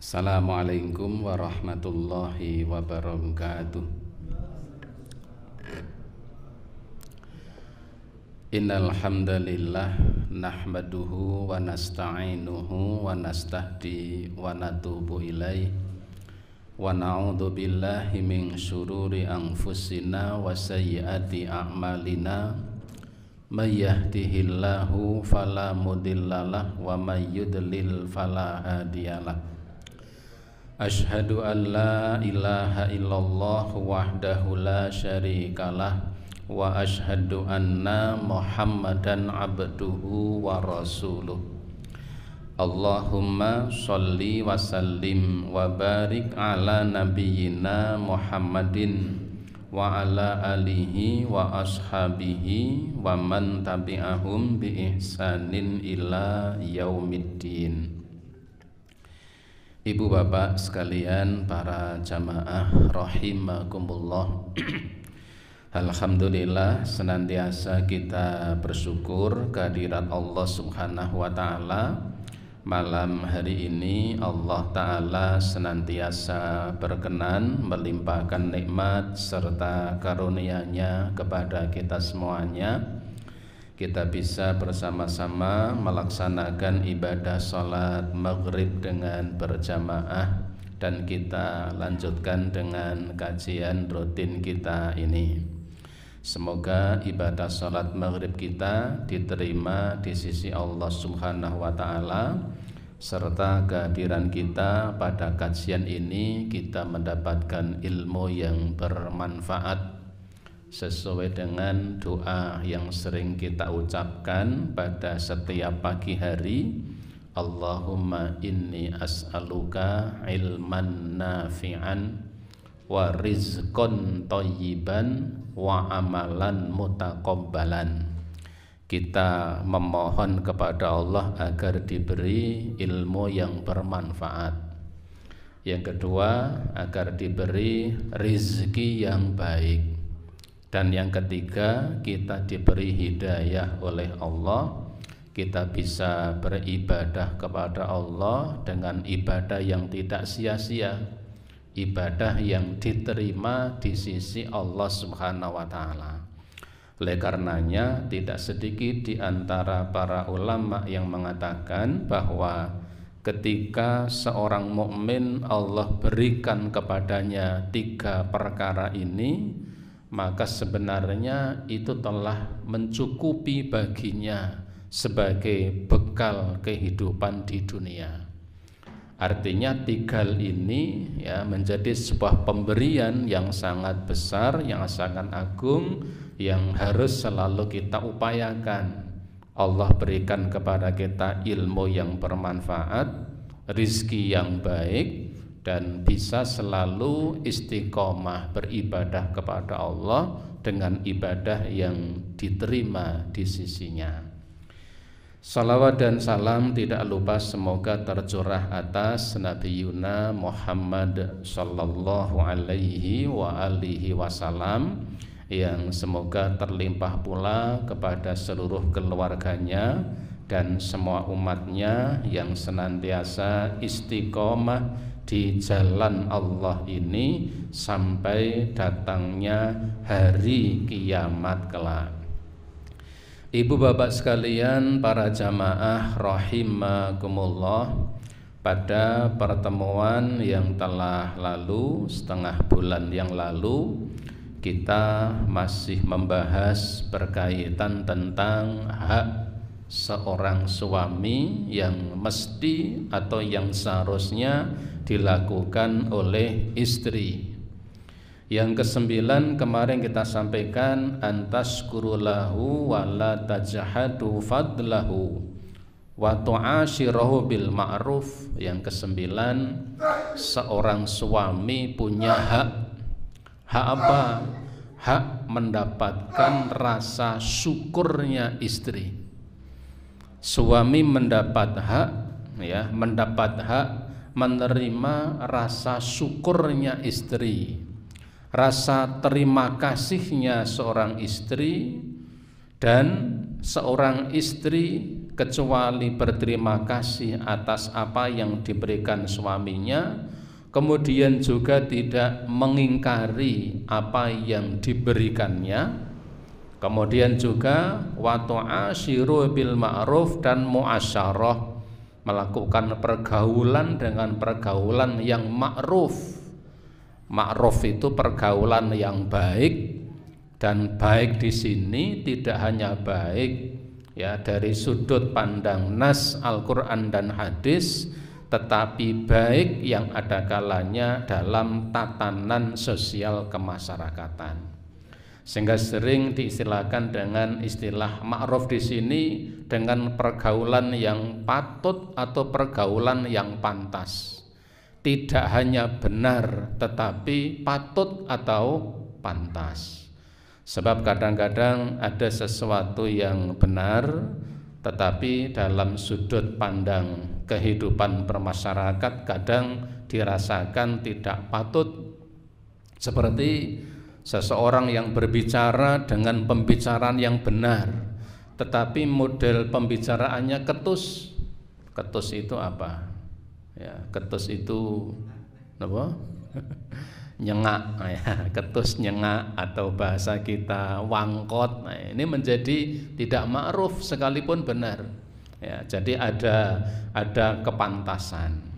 Assalamualaikum warahmatullahi wabarakatuh. Innal hamdalillah nahmaduhu wa nasta'inuhu wa nastahdi wa natubu ilaih wa na'udzu billahi min syururi anfusina wa sayyiati a'malina. May yahdihillahu fala mudhillalah wa may yudlil fala hadiyalah. Asyhadu an la ilaha illallah wahdahu la syarikalah wa asyhadu anna Muhammadan abduhu wa rasuluh. Allahumma sholli wa sallim wa barik ala nabiyyina Muhammadin wa ala alihi wa ashabihi wa man tabi'ahum bi ihsanin ila yaumiddin. Ibu bapak sekalian, para jamaah rahimakumullah. Alhamdulillah, senantiasa kita bersyukur kehadirat Allah Subhanahu wa taala. Malam hari ini Allah Ta'ala senantiasa berkenan melimpahkan nikmat serta karunia-Nya kepada kita semuanya. Kita bisa bersama-sama melaksanakan ibadah sholat maghrib dengan berjamaah, dan kita lanjutkan dengan kajian rutin kita ini. Semoga ibadah sholat maghrib kita diterima di sisi Allah Subhanahu wa ta'ala, serta kehadiran kita pada kajian ini kita mendapatkan ilmu yang bermanfaat sesuai dengan doa yang sering kita ucapkan pada setiap pagi hari. Allahumma inni as'aluka ilman nafi'an wa rizqan thayyiban wa amalan mutaqabbalan. Kita memohon kepada Allah agar diberi ilmu yang bermanfaat. Yang kedua, agar diberi rizki yang baik. Dan yang ketiga, kita diberi hidayah oleh Allah. Kita bisa beribadah kepada Allah dengan ibadah yang tidak sia-sia, ibadah yang diterima di sisi Allah Subhanahu wa ta'ala. Oleh karenanya, tidak sedikit di antara para ulama yang mengatakan bahwa ketika seorang mukmin Allah berikan kepadanya 3 perkara ini, maka sebenarnya itu telah mencukupi baginya sebagai bekal kehidupan di dunia. Artinya 3 ini ya menjadi sebuah pemberian yang sangat besar, yang sangat agung, yang harus selalu kita upayakan. Allah berikan kepada kita ilmu yang bermanfaat, rizki yang baik, dan bisa selalu istiqomah beribadah kepada Allah dengan ibadah yang diterima di sisinya. Salawat dan salam tidak lupa semoga tercurah atas Nabi Yuna Muhammad sallallahu alaihi wa alihi wasallam, yang semoga terlimpah pula kepada seluruh keluarganya dan semua umatnya yang senantiasa istiqomah di jalan Allah ini sampai datangnya hari kiamat kelak. Ibu bapak sekalian, para jamaah rahimakumullah, pada pertemuan yang telah lalu, setengah bulan yang lalu, kita masih membahas berkaitan tentang hak seorang suami yang mesti atau yang seharusnya dilakukan oleh istri. Yang ke-9 kemarin kita sampaikan, antashkurulahu wa la tajhadu fadlahu wa tu'ashirahu bil ma'ruf. Yang ke-9, seorang suami punya hak. Hak apa? Hak mendapatkan rasa syukurnya istri. Suami mendapat hak, ya, mendapat hak menerima rasa syukurnya istri, rasa terima kasihnya seorang istri, dan seorang istri kecuali berterima kasih atas apa yang diberikan suaminya, kemudian juga tidak mengingkari apa yang diberikannya, kemudian juga wa tu'ashiru bil ma'ruf dan muasyarah, melakukan pergaulan dengan pergaulan yang ma'ruf. Ma'ruf itu pergaulan yang baik, dan baik di sini tidak hanya baik ya dari sudut pandang nas Al-Quran dan hadis, tetapi baik yang ada kalanya dalam tatanan sosial kemasyarakatan. Sehingga sering diistilahkan dengan istilah ma'ruf di sini dengan pergaulan yang patut atau pergaulan yang pantas. Tidak hanya benar tetapi patut atau pantas. Sebab kadang-kadang ada sesuatu yang benar tetapi dalam sudut pandang kehidupan bermasyarakat kadang dirasakan tidak patut. Seperti seseorang yang berbicara dengan pembicaraan yang benar, tetapi model pembicaraannya ketus. Ketus itu apa? Ya, ketus itu apa? Nyengak, ya, ketus nyengak, atau bahasa kita wangkot. Nah, ini menjadi tidak ma'ruf sekalipun benar. Ya, jadi ada kepantasan.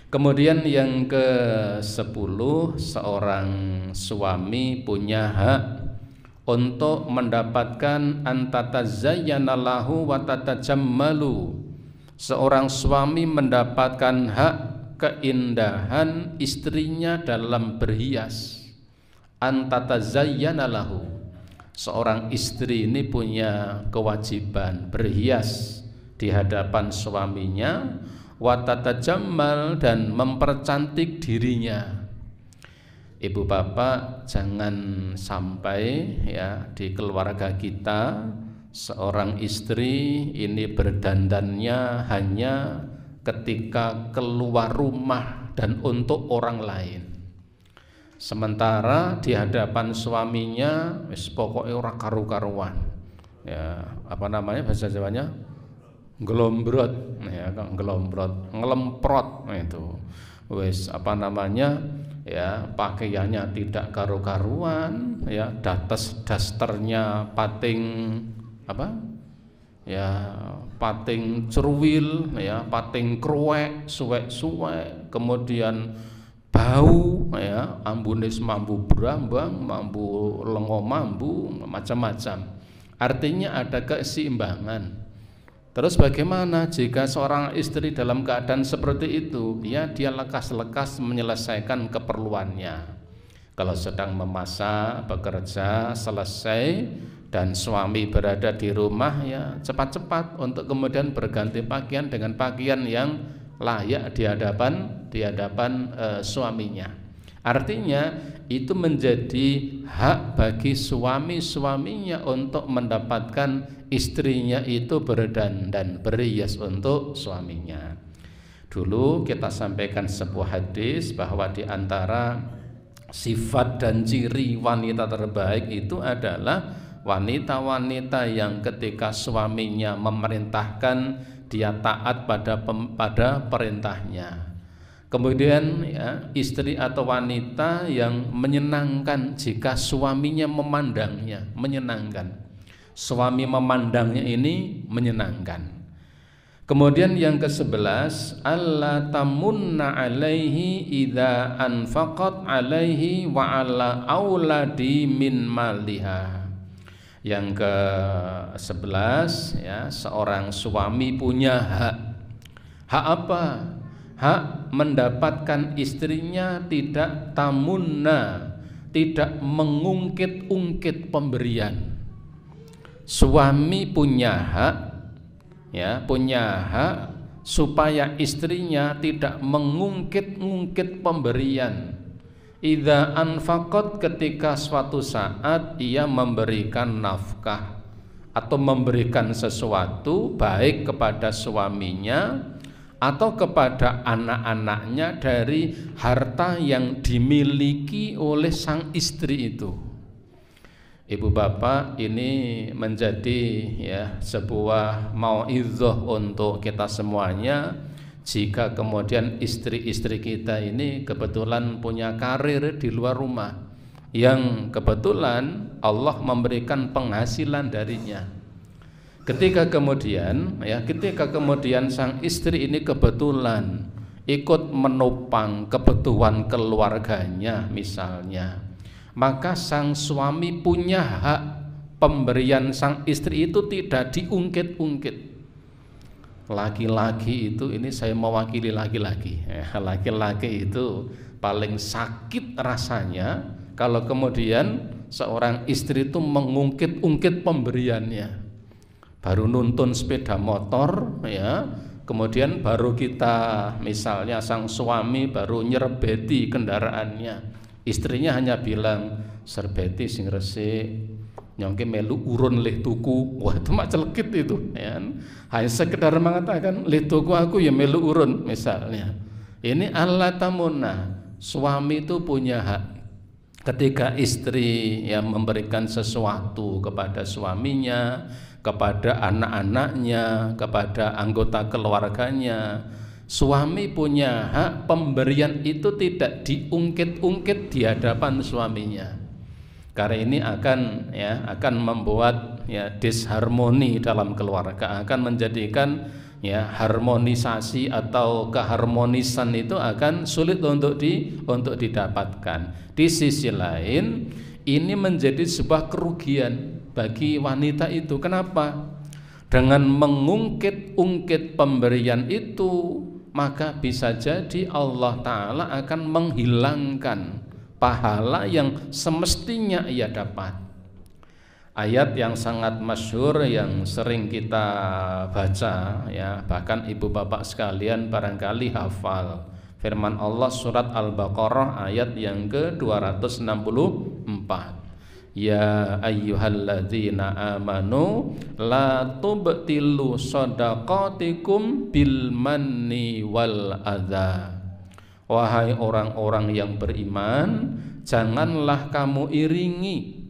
Kemudian yang ke-10, seorang suami punya hak untuk mendapatkan antatazayyana lahu wa tatajammalu. Seorang suami mendapatkan hak keindahan istrinya dalam berhias. Antatazayyana lahu. Seorang istri ini punya kewajiban berhias di hadapan suaminya, wa tatajammal, dan mempercantik dirinya. Ibu bapak, jangan sampai ya di keluarga kita seorang istri ini berdandannya hanya ketika keluar rumah dan untuk orang lain, sementara di hadapan suaminya wis pokoknya ora karu-karuan. Ya, apa namanya bahasa Jawanya? Gelombrot, ya, gelombrot, ngelemprot, itu wis apa namanya, ya, pakaiannya tidak karu-karuan, ya, dasternya pating apa, ya, pating ceruwil, ya, pating kruwek, suwek-suwek, kemudian bau, ya, ambunis mambu brambang, mambu lengo mambu, macam-macam. Artinya ada keseimbangan. Terus bagaimana jika seorang istri dalam keadaan seperti itu? Ya, dia lekas-lekas menyelesaikan keperluannya. Kalau sedang memasak, bekerja, selesai, dan suami berada di rumah, ya cepat-cepat untuk kemudian berganti pakaian dengan pakaian yang layak di hadapan suaminya. Artinya itu menjadi hak bagi suaminya untuk mendapatkan istrinya itu berdandan berhias untuk suaminya. Dulu kita sampaikan sebuah hadis bahwa di antara sifat dan ciri wanita terbaik itu adalah wanita-wanita yang ketika suaminya memerintahkan dia taat pada perintahnya. Kemudian ya, istri atau wanita yang menyenangkan jika suaminya memandangnya, menyenangkan. Suami memandangnya ini menyenangkan. Kemudian yang ke-11, alla tamunna alaihi idza anfaqat alaihi wa ala auladi min maliha. Yang ke-11, ya, seorang suami punya hak. Hak apa? Hak mendapatkan istrinya tidak tamunna, tidak mengungkit-ungkit pemberian. Suami punya hak, ya, punya hak supaya istrinya tidak mengungkit-ungkit pemberian. Idza anfaqat, ketika suatu saat ia memberikan nafkah atau memberikan sesuatu baik kepada suaminya atau kepada anak-anaknya dari harta yang dimiliki oleh sang istri itu. Ibu bapak, ini menjadi ya sebuah mau'izah untuk kita semuanya. Jika kemudian istri-istri kita ini kebetulan punya karir di luar rumah, yang kebetulan Allah memberikan penghasilan darinya. Ketika kemudian sang istri ini kebetulan ikut menopang kebutuhan keluarganya misalnya, maka sang suami punya hak pemberian sang istri itu tidak diungkit-ungkit. Laki-laki itu, ini saya mewakili laki-laki, laki-laki itu paling sakit rasanya kalau kemudian seorang istri itu mengungkit-ungkit pemberiannya. Baru nuntun sepeda motor ya, kemudian baru kita misalnya sang suami baru nyerbeti kendaraannya, istrinya hanya bilang serbeti sing resik, nyongke melu urun leh tuku. Wah, itu mak celekit itu ya. Hanya sekedar mengatakan leh tuku aku ya melu urun misalnya. Ini Allah tamuna, suami itu punya hak. Ketika istri yang memberikan sesuatu kepada suaminya, kepada anak-anaknya, kepada anggota keluarganya, suami punya hak pemberian itu tidak diungkit-ungkit di hadapan suaminya. Karena ini akan membuat disharmoni dalam keluarga, akan menjadikan harmonisasi atau keharmonisan itu akan sulit untuk didapatkan. Di sisi lain, ini menjadi sebuah kerugian bagi wanita itu. Kenapa? Dengan mengungkit-ungkit pemberian itu, maka bisa jadi Allah Ta'ala akan menghilangkan pahala yang semestinya ia dapat. Ayat yang sangat masyhur yang sering kita baca ya, bahkan ibu bapak sekalian barangkali hafal. Firman Allah surat Al-Baqarah ayat yang ke-264. Ya ayyuhalladzina amanu la tubtilu shadaqatikum bil manni wal adza. Wahai orang-orang yang beriman, janganlah kamu iringi,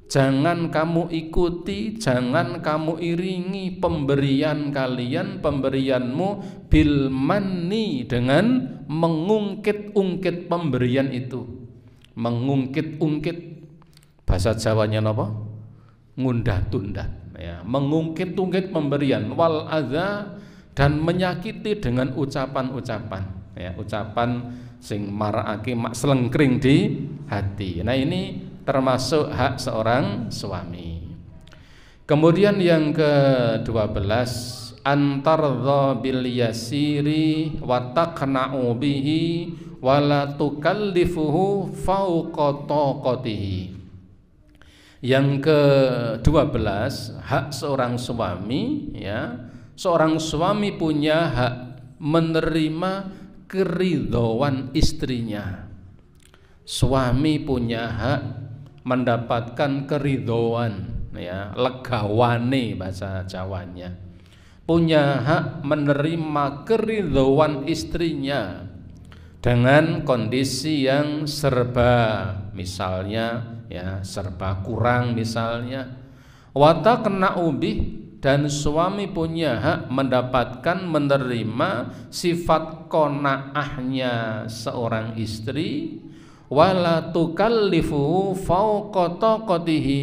jangan kamu ikuti, jangan kamu iringi pemberian kalian, pemberianmu bil manni, dengan mengungkit-ungkit pemberian itu. Mengungkit-ungkit, bahasa Jawanya apa? Ngundah-tundah ya, mengungkit-ungkit pemberian, wal adza, dan menyakiti dengan ucapan-ucapan ya, ucapan sing marakake mak selengkring di hati. Nah, ini termasuk hak seorang suami. Kemudian yang ke-12, antardha bil yasiri wa taqna'u bihi wa la tukallifuhu fawqa taqatihi. Yang ke-12, hak seorang suami ya. Seorang suami punya hak menerima keridhaan istrinya. Suami punya hak mendapatkan keridhaan ya, legawane bahasa Jawanya. Punya hak menerima keridhaan istrinya dengan kondisi yang serba, misalnya ya serba kurang misalnya. Wa taqna'u bih, dan suami punya hak mendapatkan menerima sifat qanaahnya seorang istri, wala tukallifu fawqa taqatihi,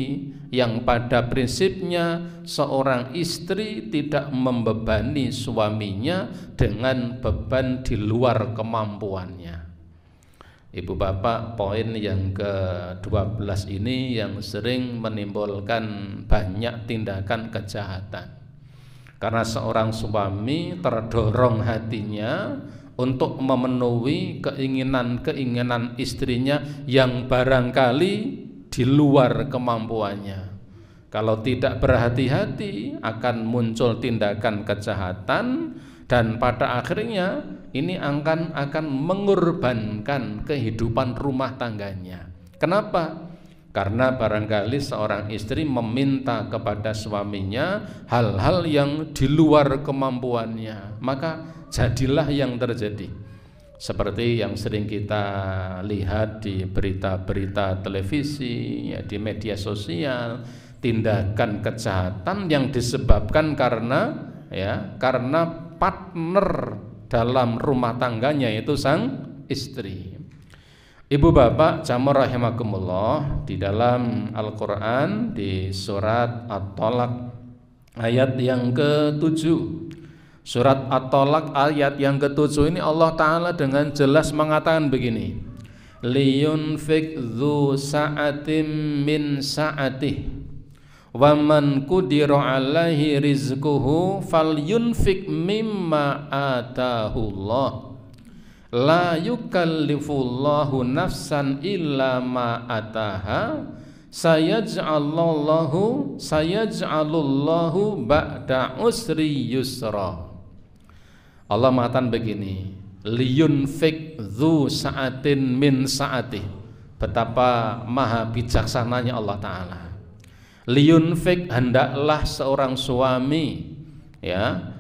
yang pada prinsipnya seorang istri tidak membebani suaminya dengan beban di luar kemampuannya. Ibu bapak, poin yang ke-12 ini yang sering menimbulkan banyak tindakan kejahatan. Karena seorang suami terdorong hatinya untuk memenuhi keinginan-keinginan istrinya yang barangkali di luar kemampuannya. Kalau tidak berhati-hati akan muncul tindakan kejahatan, dan pada akhirnya ini akan mengorbankan kehidupan rumah tangganya. Kenapa? Karena barangkali seorang istri meminta kepada suaminya hal-hal yang di luar kemampuannya, maka jadilah yang terjadi. Seperti yang sering kita lihat di berita-berita televisi, ya, di media sosial, tindakan kejahatan yang disebabkan karena partner dalam rumah tangganya itu sang istri. Ibu bapak jamaah rahimakumullah, di dalam Al-Quran di surat At-Tolak ayat yang ke-7, surat At-Tolak ayat yang ke-7 ini Allah Ta'ala dengan jelas mengatakan begini, liyunfik dzu sa'atim min sa'atih wa man qudira alaihi rizquhu falyunfik mimma atahullah la yukallifullahu nafsan illa ma ataha sayaj'alullahu ba'da usri yusra. Allah mengatakan begini, liyunfik dzu sa'atin min sa'atih. Betapa maha bijaksananya Allah Ta'ala. Liyunfik, hendaklah seorang suami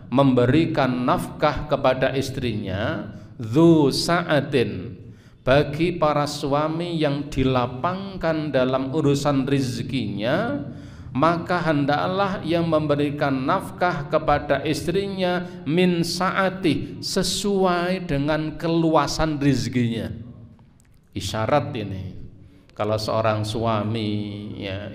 memberikan nafkah kepada istrinya, dzu sa'atin, bagi para suami yang dilapangkan dalam urusan rizkinya, maka hendaklah yang memberikan nafkah kepada istrinya min sa'ati, sesuai dengan keluasan rizkinya. Isyarat ini, kalau seorang suami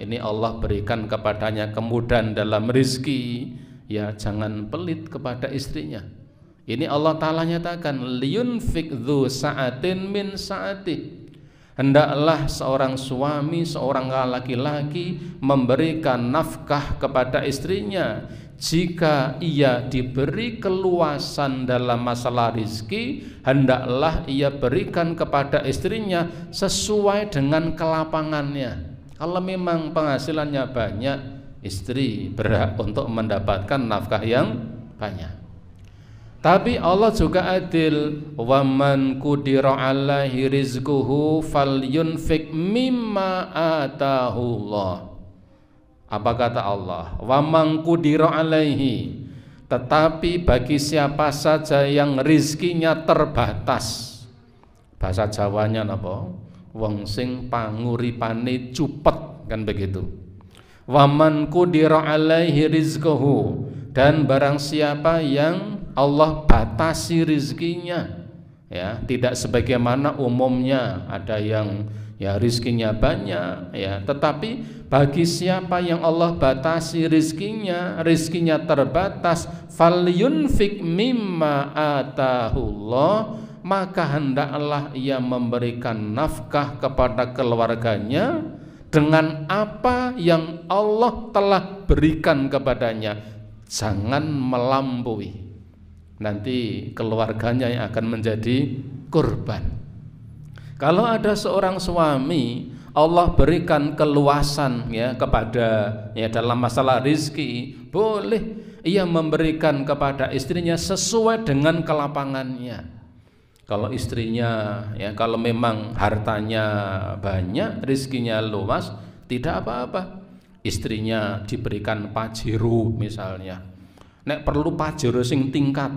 ini Allah berikan kepadanya kemudahan dalam rizki, jangan pelit kepada istrinya. Ini Allah Ta'ala nyatakan, liyunfik dzu sa'atin min sa'ati, hendaklah seorang suami, seorang laki-laki memberikan nafkah kepada istrinya jika ia diberi keluasan dalam masalah rizki. Hendaklah ia berikan kepada istrinya sesuai dengan kelapangannya. Kalau memang penghasilannya banyak, istri berhak untuk mendapatkan nafkah yang banyak. Tapi Allah juga adil, waman qudira alaihi rizquhu falyunfik mimma atahullah. Apa kata Allah? Waman qudira alaihi, tetapi bagi siapa saja yang rizkinya terbatas. Bahasa Jawanya apa? Wong sing panguripane cupet, kan begitu. Waman qudira alaihi rizquhu, dan barang siapa yang Allah batasi rizkinya, tidak sebagaimana umumnya ada yang rizkinya banyak, tetapi bagi siapa yang Allah batasi rizkinya terbatas, falyunfik mimma atahullah, maka hendaklah ia memberikan nafkah kepada keluarganya dengan apa yang Allah telah berikan kepadanya. Jangan melampaui, nanti keluarganya yang akan menjadi korban. Kalau ada seorang suami Allah berikan keluasan kepada dalam masalah rizki, boleh ia memberikan kepada istrinya sesuai dengan kelapangannya. Kalau istrinya kalau memang hartanya banyak, rizkinya luas, tidak apa-apa, istrinya diberikan pajero misalnya. Nek perlu pajero sing tingkat,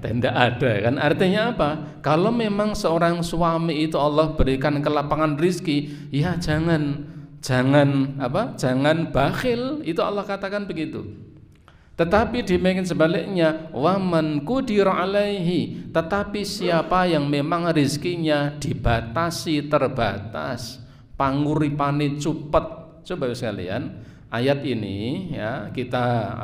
tidak ada kan. Artinya apa? Kalau memang seorang suami itu Allah berikan kelapangan rizki, jangan bakhil, itu Allah katakan begitu. Tetapi demikian sebaliknya, waman qudira alaihi, tetapi siapa yang memang rizkinya dibatasi, terbatas, panguripane cupet. Coba sekalian, ayat ini kita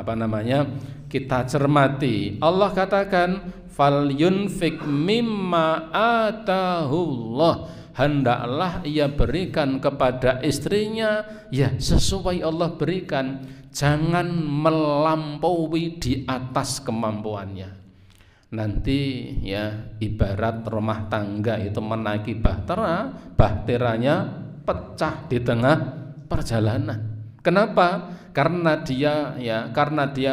kita cermati. Allah katakan, falyunfik mimma atahullah, hendaklah ia berikan kepada istrinya sesuai Allah berikan, jangan melampaui di atas kemampuannya. Nanti ibarat rumah tangga itu menaiki bahteranya pecah di tengah perjalanan. Kenapa? Karena dia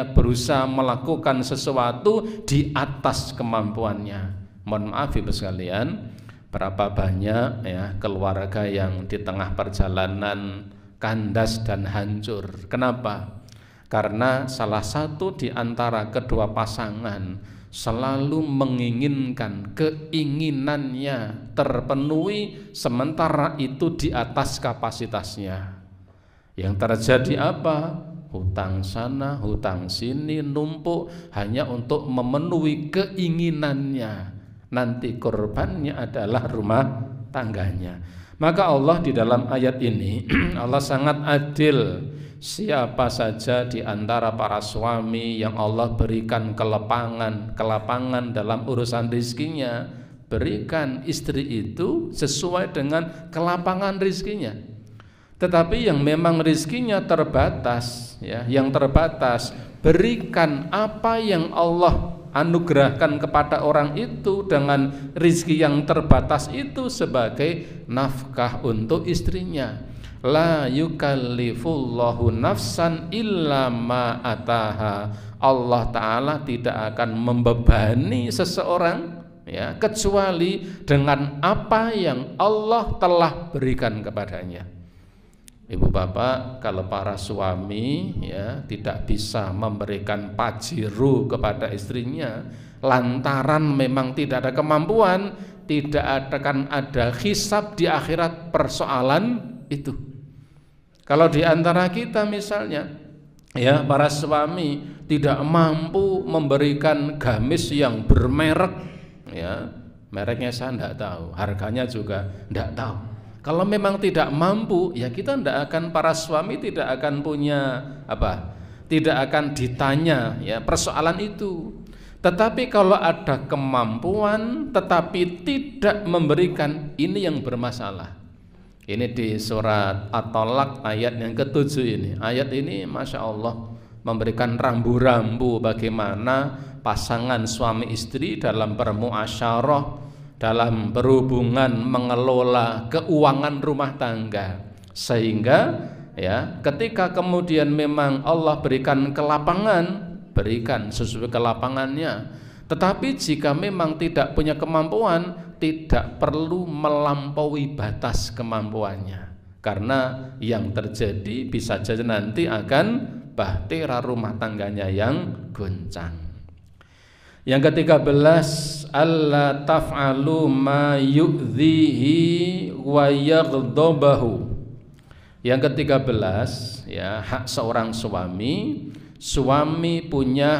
berusaha melakukan sesuatu di atas kemampuannya. Mohon maaf Ibu sekalian, berapa banyak keluarga yang di tengah perjalanan kandas dan hancur. Kenapa? Karena salah satu di antara kedua pasangan selalu menginginkan keinginannya terpenuhi, sementara itu di atas kapasitasnya. Yang terjadi apa? Hutang sana, hutang sini, numpuk hanya untuk memenuhi keinginannya. Nanti korbannya adalah rumah tangganya. Maka Allah di dalam ayat ini Allah sangat adil. Siapa saja di antara para suami yang Allah berikan kelapangan dalam urusan rizkinya, berikan istri itu sesuai dengan kelapangan rizkinya. Tetapi yang memang rizkinya terbatas, ya, yang terbatas, berikan apa yang Allah anugerahkan kepada orang itu dengan rizki yang terbatas itu sebagai nafkah untuk istrinya. La yukallifullahu nafsan illa ma ataha. Allah Ta'ala tidak akan membebani seseorang, ya, kecuali dengan apa yang Allah telah berikan kepadanya. Ibu bapak, kalau para suami, ya, tidak bisa memberikan pajero kepada istrinya lantaran memang tidak ada kemampuan, tidak akan ada hisab di akhirat persoalan itu. Kalau di antara kita misalnya, ya, para suami tidak mampu memberikan gamis yang bermerek, ya, mereknya saya tidak tahu, harganya juga tidak tahu. Kalau memang tidak mampu, ya kita tidak akan, para suami tidak akan punya apa, tidak akan ditanya, ya, persoalan itu. Tetapi kalau ada kemampuan tetapi tidak memberikan, ini yang bermasalah. Ini di surat At-Tolak ayat yang ke-7 ini. Ayat ini Masya Allah memberikan rambu-rambu bagaimana pasangan suami istri dalam bermuasyarah, dalam berhubungan mengelola keuangan rumah tangga. Sehingga, ya, ketika kemudian memang Allah berikan kelapangan, berikan sesuai kelapangannya. Tetapi jika memang tidak punya kemampuan, tidak perlu melampaui batas kemampuannya, karena yang terjadi bisa jadi nanti akan bahtera rumah tangganya yang goncang. Yang ke-13, alla taf'alu ma yu'dhihi wa yaghdabahu. Yang ke-13, ya, hak seorang suami. Suami punya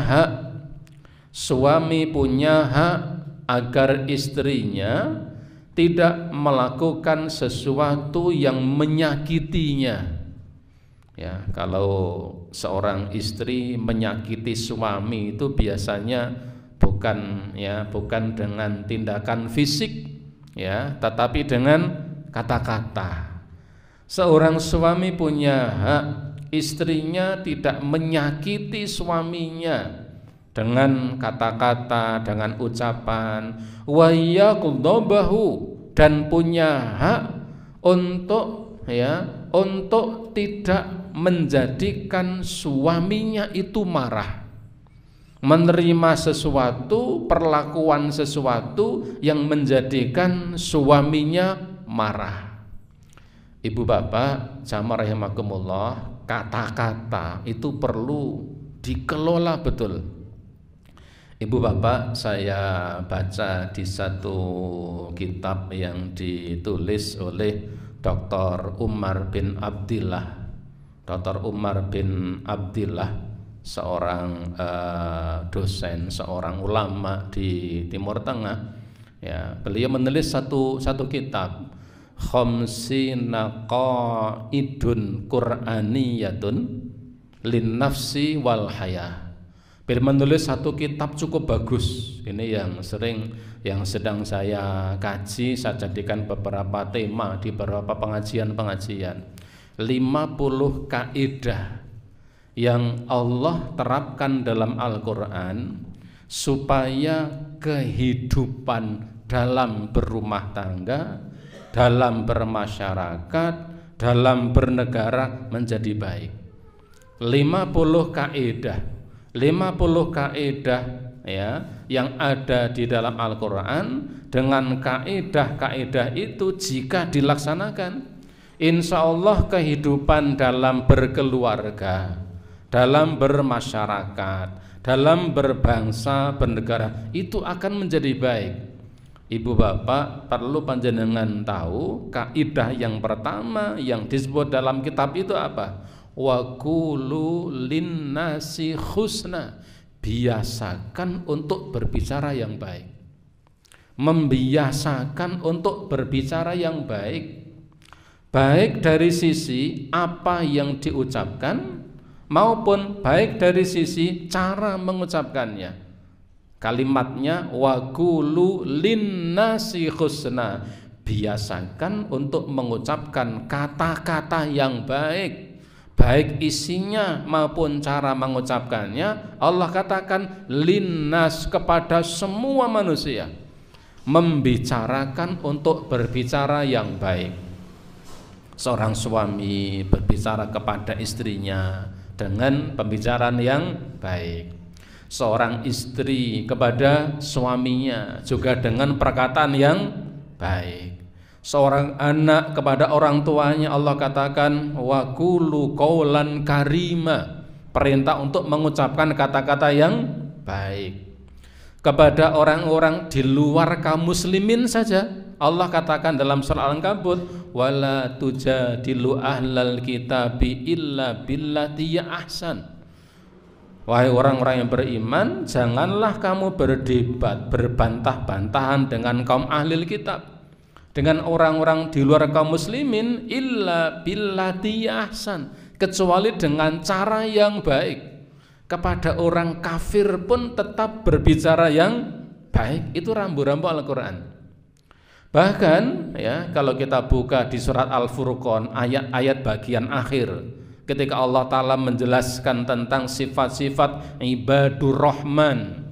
hak agar istrinya tidak melakukan sesuatu yang menyakitinya. Ya, kalau seorang istri menyakiti suami itu biasanya bukan dengan tindakan fisik, ya, tetapi dengan kata-kata. Seorang suami punya hak istrinya tidak menyakiti suaminya dengan kata-kata, dengan ucapan, wa yaqdabahu, dan punya hak untuk, ya, untuk tidak menjadikan suaminya itu marah, menerima sesuatu, perlakuan sesuatu yang menjadikan suaminya marah. Ibu bapak, jamaah rahimakumullah, kata-kata itu perlu dikelola betul. Ibu bapak, saya baca di satu kitab yang ditulis oleh Dr. Umar bin Abdillah. Dr. Umar bin Abdillah, seorang dosen, seorang ulama di Timur Tengah, ya, beliau menulis satu kitab, Khamsina Qaidun Qur'aniyatun lin nafsi wal haya. Beliau menulis satu kitab cukup bagus. Ini yang sedang saya kaji, saya jadikan beberapa tema di beberapa pengajian. 50 kaidah yang Allah terapkan dalam Al-Quran supaya kehidupan dalam berumah tangga, dalam bermasyarakat, dalam bernegara menjadi baik. 50 kaidah, ya, yang ada di dalam Al-Quran. Dengan kaidah-kaidah itu jika dilaksanakan, insya Allah kehidupan dalam berkeluarga, dalam bermasyarakat, dalam berbangsa bernegara itu akan menjadi baik. Ibu bapak perlu panjenengan tahu kaidah yang pertama yang disebut dalam kitab itu apa? Wa qulu linnasi husna. Biasakan untuk berbicara yang baik. Membiasakan untuk berbicara yang baik. Baik dari sisi apa yang diucapkan maupun baik dari sisi cara mengucapkannya. Kalimatnya wa qulu linnasi husna. Biasakan untuk mengucapkan kata-kata yang baik, baik isinya maupun cara mengucapkannya. Allah katakan linnas, kepada semua manusia, membicarakan untuk berbicara yang baik. Seorang suami berbicara kepada istrinya dengan pembicaraan yang baik. Seorang istri kepada suaminya juga dengan perkataan yang baik. Seorang anak kepada orang tuanya, Allah katakan wa qulu qaulan karima, perintah untuk mengucapkan kata-kata yang baik. Kepada orang-orang di luar kaum muslimin saja, Allah katakan dalam surah Al-Ankabut wala tujadilu ahlal kitabi illa billati ahsan. Wahai orang-orang yang beriman, janganlah kamu berdebat, berbantah-bantahan dengan kaum ahli kitab, dengan orang-orang di luar kaum muslimin, illa billati ahsan, kecuali dengan cara yang baik. Kepada orang kafir pun tetap berbicara yang baik. Itu rambu-rambu Al-Quran. Bahkan ya, kalau kita buka di surat Al-Furqan ayat-ayat bagian akhir, ketika Allah Ta'ala menjelaskan tentang sifat-sifat ibadur rahman,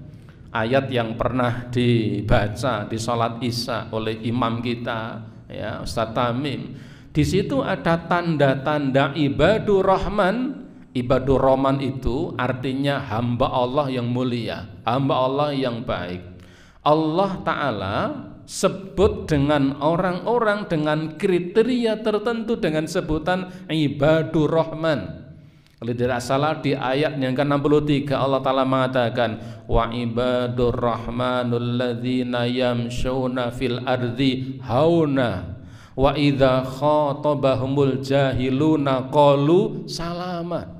ayat yang pernah dibaca di sholat isya oleh imam kita ya, Ustaz Tamim, di situ ada tanda-tanda ibadur rahman. Ibadur rahman itu artinya hamba Allah yang mulia, hamba Allah yang baik. Allah Ta'ala sebut dengan orang-orang dengan kriteria tertentu dengan sebutan ibadur rahman. Kalau tidak salah di ayat yang ke-63 Allah Ta'ala mengatakan wa ibadur rahmanul ladzina yamshuna fil ardi hauna wa idza khatabahumul jahiluna qalu salama.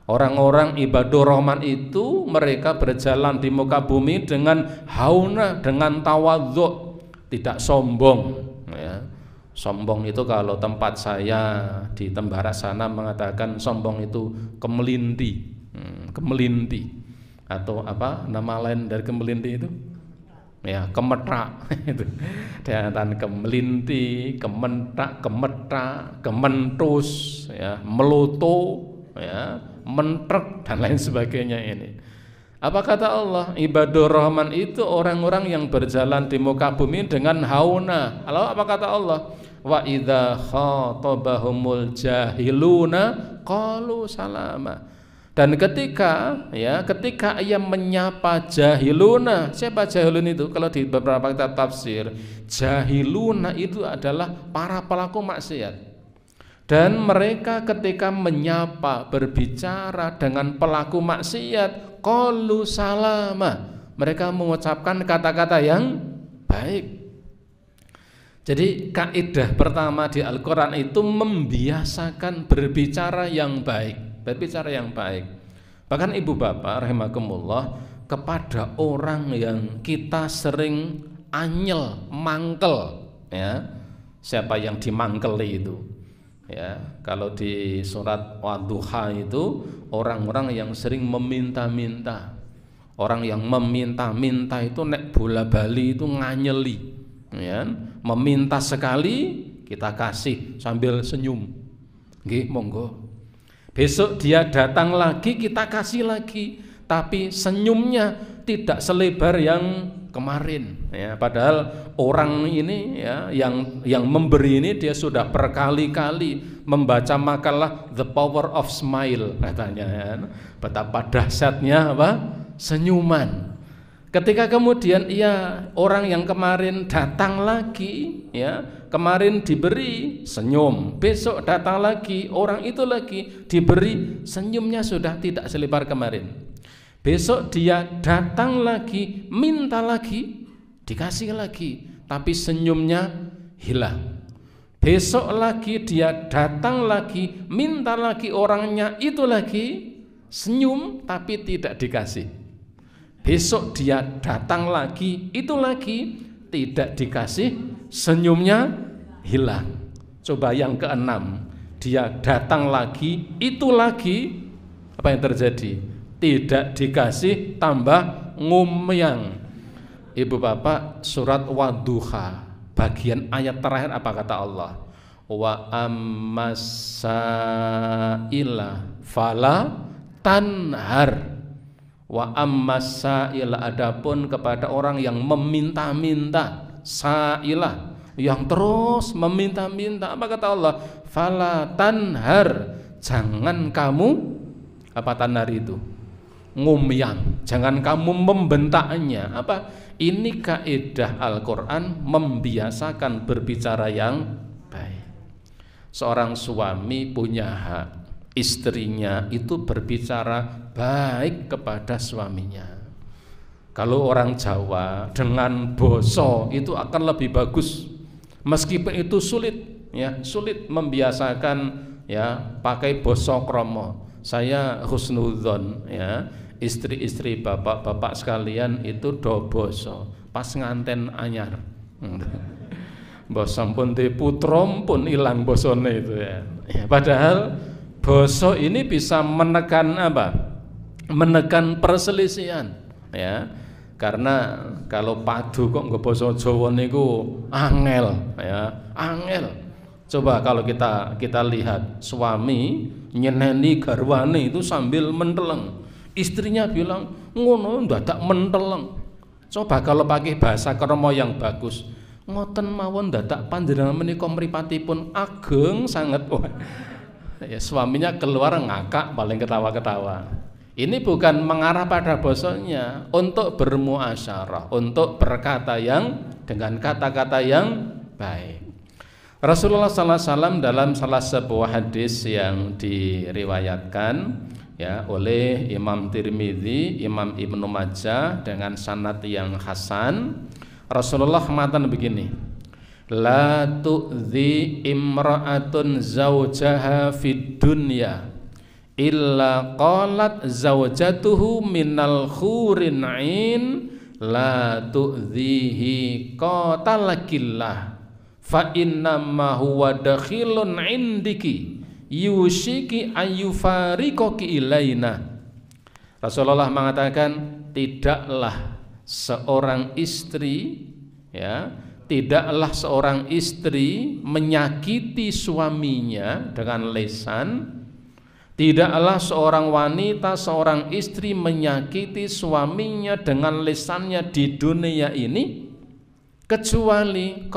Orang-orang ibadur rahman itu mereka berjalan di muka bumi dengan hauna, dengan tawadhu, tidak sombong ya. Sombong itu kalau tempat saya di Tembara sana mengatakan sombong itu kemelinti, kemelinti atau apa nama lain dari kemelinti itu ya, kemetak itu. Dan kemelinti, kementak, kemetak, kementus ya, meluto ya, mentrek dan lain sebagainya ini. Apa kata Allah? Ibadur rahman itu orang-orang yang berjalan di muka bumi dengan hauna. Lalu apa kata Allah? Wa idza khatabahumul jahiluna qalu salama. Dan ketika ia menyapa jahiluna, siapa jahilun itu? Kalau di beberapa kitab tafsir, jahiluna itu adalah para pelaku maksiat. Dan mereka ketika menyapa, berbicara dengan pelaku maksiat, qalu salama, mereka mengucapkan kata-kata yang baik. Jadi kaidah pertama di Al-Quran itu membiasakan berbicara yang baik, berbicara yang baik. Bahkan ibu bapak rahimakumullah, kepada orang yang kita sering anyel, mangkel ya, siapa yang dimangkeli itu ya, kalau di surat Wadduha itu orang-orang yang sering meminta-minta. Orang yang meminta-minta itu nek bola bali itu nganyeli ya. Meminta sekali kita kasih sambil senyum, nggih monggo. Besok dia datang lagi kita kasih lagi, tapi senyumnya tidak selebar yang kemarin ya, padahal orang ini ya, yang memberi ini dia sudah berkali-kali membaca makalah The Power of Smile katanya ya, betapa dahsyatnya apa? Senyuman. Ketika kemudian orang yang kemarin datang lagi ya, kemarin diberi senyum, besok datang lagi orang itu lagi diberi, senyumnya sudah tidak selebar kemarin. Besok dia datang lagi, minta lagi, dikasih lagi, tapi senyumnya hilang. Besok lagi dia datang lagi, minta lagi, orangnya itu lagi, senyum tapi tidak dikasih. Besok dia datang lagi, itu lagi, tidak dikasih, senyumnya hilang. Coba yang keenam, dia datang lagi, itu lagi, apa yang terjadi? Tidak dikasih, tambah ngumyang. Ibu bapak, surat Wadduha, bagian ayat terakhir apa kata Allah? Wa ammasaila fala tanhar. Wa ammasaila, adapun kepada orang yang meminta-minta, sa'ilah, yang terus meminta-minta, apa kata Allah? Fala tanhar, jangan kamu, apa tanhar itu? Ngumyang, jangan kamu membentaknya. Apa? Ini kaidah Al-Quran membiasakan berbicara yang baik. Seorang suami punya hak, istrinya itu berbicara baik kepada suaminya. Kalau orang Jawa dengan boso itu akan lebih bagus, meskipun itu sulit, ya, sulit membiasakan, ya, pakai boso kromo. Saya husnudzon, ya, istri-istri bapak-bapak sekalian itu do boso pas nganten anyar. Boso pun di putrom pun hilang bosone itu, ya. Padahal boso ini bisa menekan apa? Menekan perselisihan, ya. Karena kalau padu kok nggak boso Jawa niku angel, ya, angel. Coba kalau kita lihat suami nyeneni garwane itu sambil menteleng, istrinya bilang ngono ndadak menteleng. Coba kalau pakai bahasa kromo yang bagus, ngoten mawon dadak panjenengan menika mripatipun ageng sanget. Ya, suaminya keluar ngakak paling ketawa-ketawa. Ini bukan mengarah pada bosonya, untuk bermuasyarah, untuk berkata yang dengan kata-kata yang baik. Rasulullah SAW dalam salah sebuah hadis yang diriwayatkan, ya, oleh Imam Tirmidzi, Imam Ibnu Majah dengan sanad yang hasan, Rasulullah mengatakan begini: la tu'dhi imra'atun zawjaha fid dunya illa qalat zawjatuhu minal khurin ain la tu'dhihi qatalakillah fa innama huwa dakhilun indiki yushiki ayyufariqaki ilaina. Rasulullah mengatakan, tidaklah seorang istri, ya, tidaklah seorang istri menyakiti suaminya dengan lisan, tidaklah seorang wanita, seorang istri menyakiti suaminya dengan lisannya di dunia ini, kecuali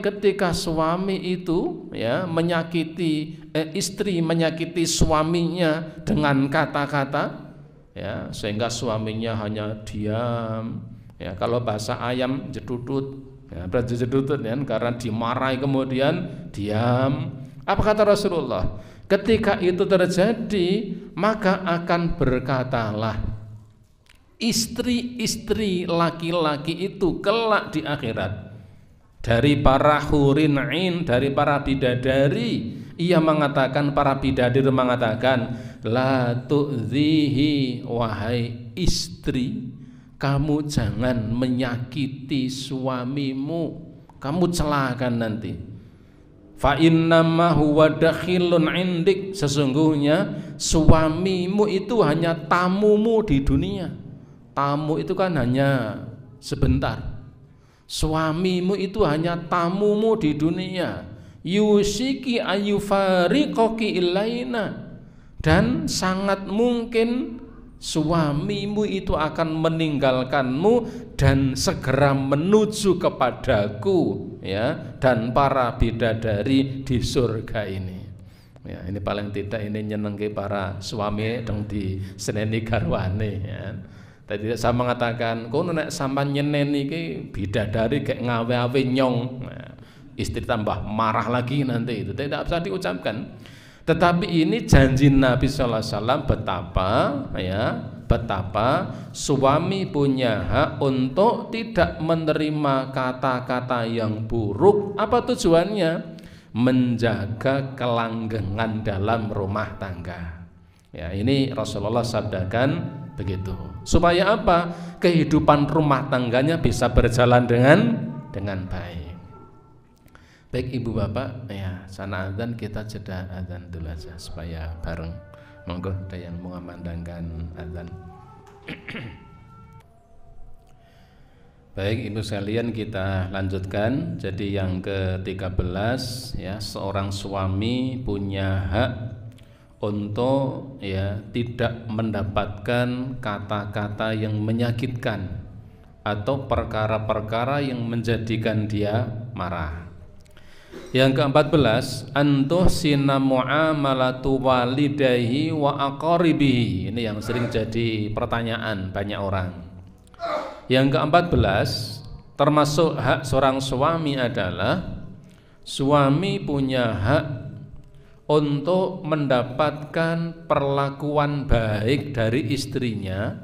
ketika suami itu, ya, menyakiti istri menyakiti suaminya dengan kata-kata, ya, sehingga suaminya hanya diam, ya, kalau bahasa ayam jedudut, ya, berarti jedudut, ya, karena dimarahi kemudian diam. Apa kata Rasulullah? Ketika itu terjadi, maka akan berkatalah istri-istri laki-laki itu kelak di akhirat, dari para hurin ain, dari para bidadari, ia mengatakan, para bidadari mengatakan, la tu'dhihi, wahai istri, kamu jangan menyakiti suamimu, kamu celakakan nanti. Fa innama huwa dakhilun indik, sesungguhnya suamimu itu hanya tamumu di dunia. Tamu itu kan hanya sebentar. Suamimu itu hanya tamumu di dunia. Yushiki ayyufariqaki ilaina, dan sangat mungkin suamimu itu akan meninggalkanmu dan segera menuju kepadaku, ya, dan para bidadari di surga ini. Ya, ini paling tidak ini nyenengke para suami dong di seneni garwane, ya. Tadi saya mengatakan, kono nek sampean nyeneni iki bidadari kayak ngawe-awe nyong, nah, istri tambah marah lagi nanti, itu tidak bisa diucapkan. Tetapi ini janji Nabi sallallahu alaihi wasallam betapa suami punya hak untuk tidak menerima kata-kata yang buruk. Apa tujuannya? Menjaga kelanggengan dalam rumah tangga. Ya, ini Rasulullah sabdakan begitu. Supaya apa? Kehidupan rumah tangganya bisa berjalan dengan baik. Baik ibu bapak, ya sana adzan, kita jeda adzan dulu aja supaya bareng. Monggo ada yang mau memandangkan adzan. Baik ibu sekalian, kita lanjutkan. Jadi yang ke-13 ya, seorang suami punya hak untuk tidak mendapatkan kata-kata yang menyakitkan atau perkara-perkara yang menjadikan dia marah. Yang ke-14, antuhsina muamalatu walidayhi wa aqaribihi. Ini yang sering jadi pertanyaan banyak orang. Yang ke-14, termasuk hak seorang suami adalah suami punya hak untuk mendapatkan perlakuan baik dari istrinya,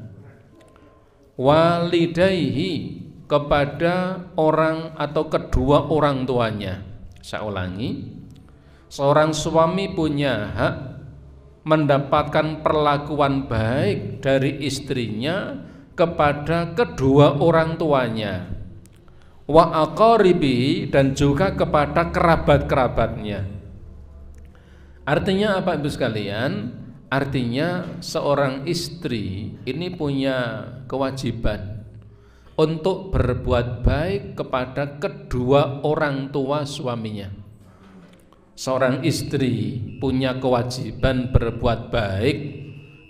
walidayhi, kepada orang atau kedua orang tuanya. Saya ulangi, seorang suami punya hak mendapatkan perlakuan baik dari istrinya kepada kedua orang tuanya, wa aqaribihi, dan juga kepada kerabat-kerabatnya. Artinya apa ibu sekalian? Artinya seorang istri ini punya kewajiban untuk berbuat baik kepada kedua orang tua suaminya. Seorang istri punya kewajiban berbuat baik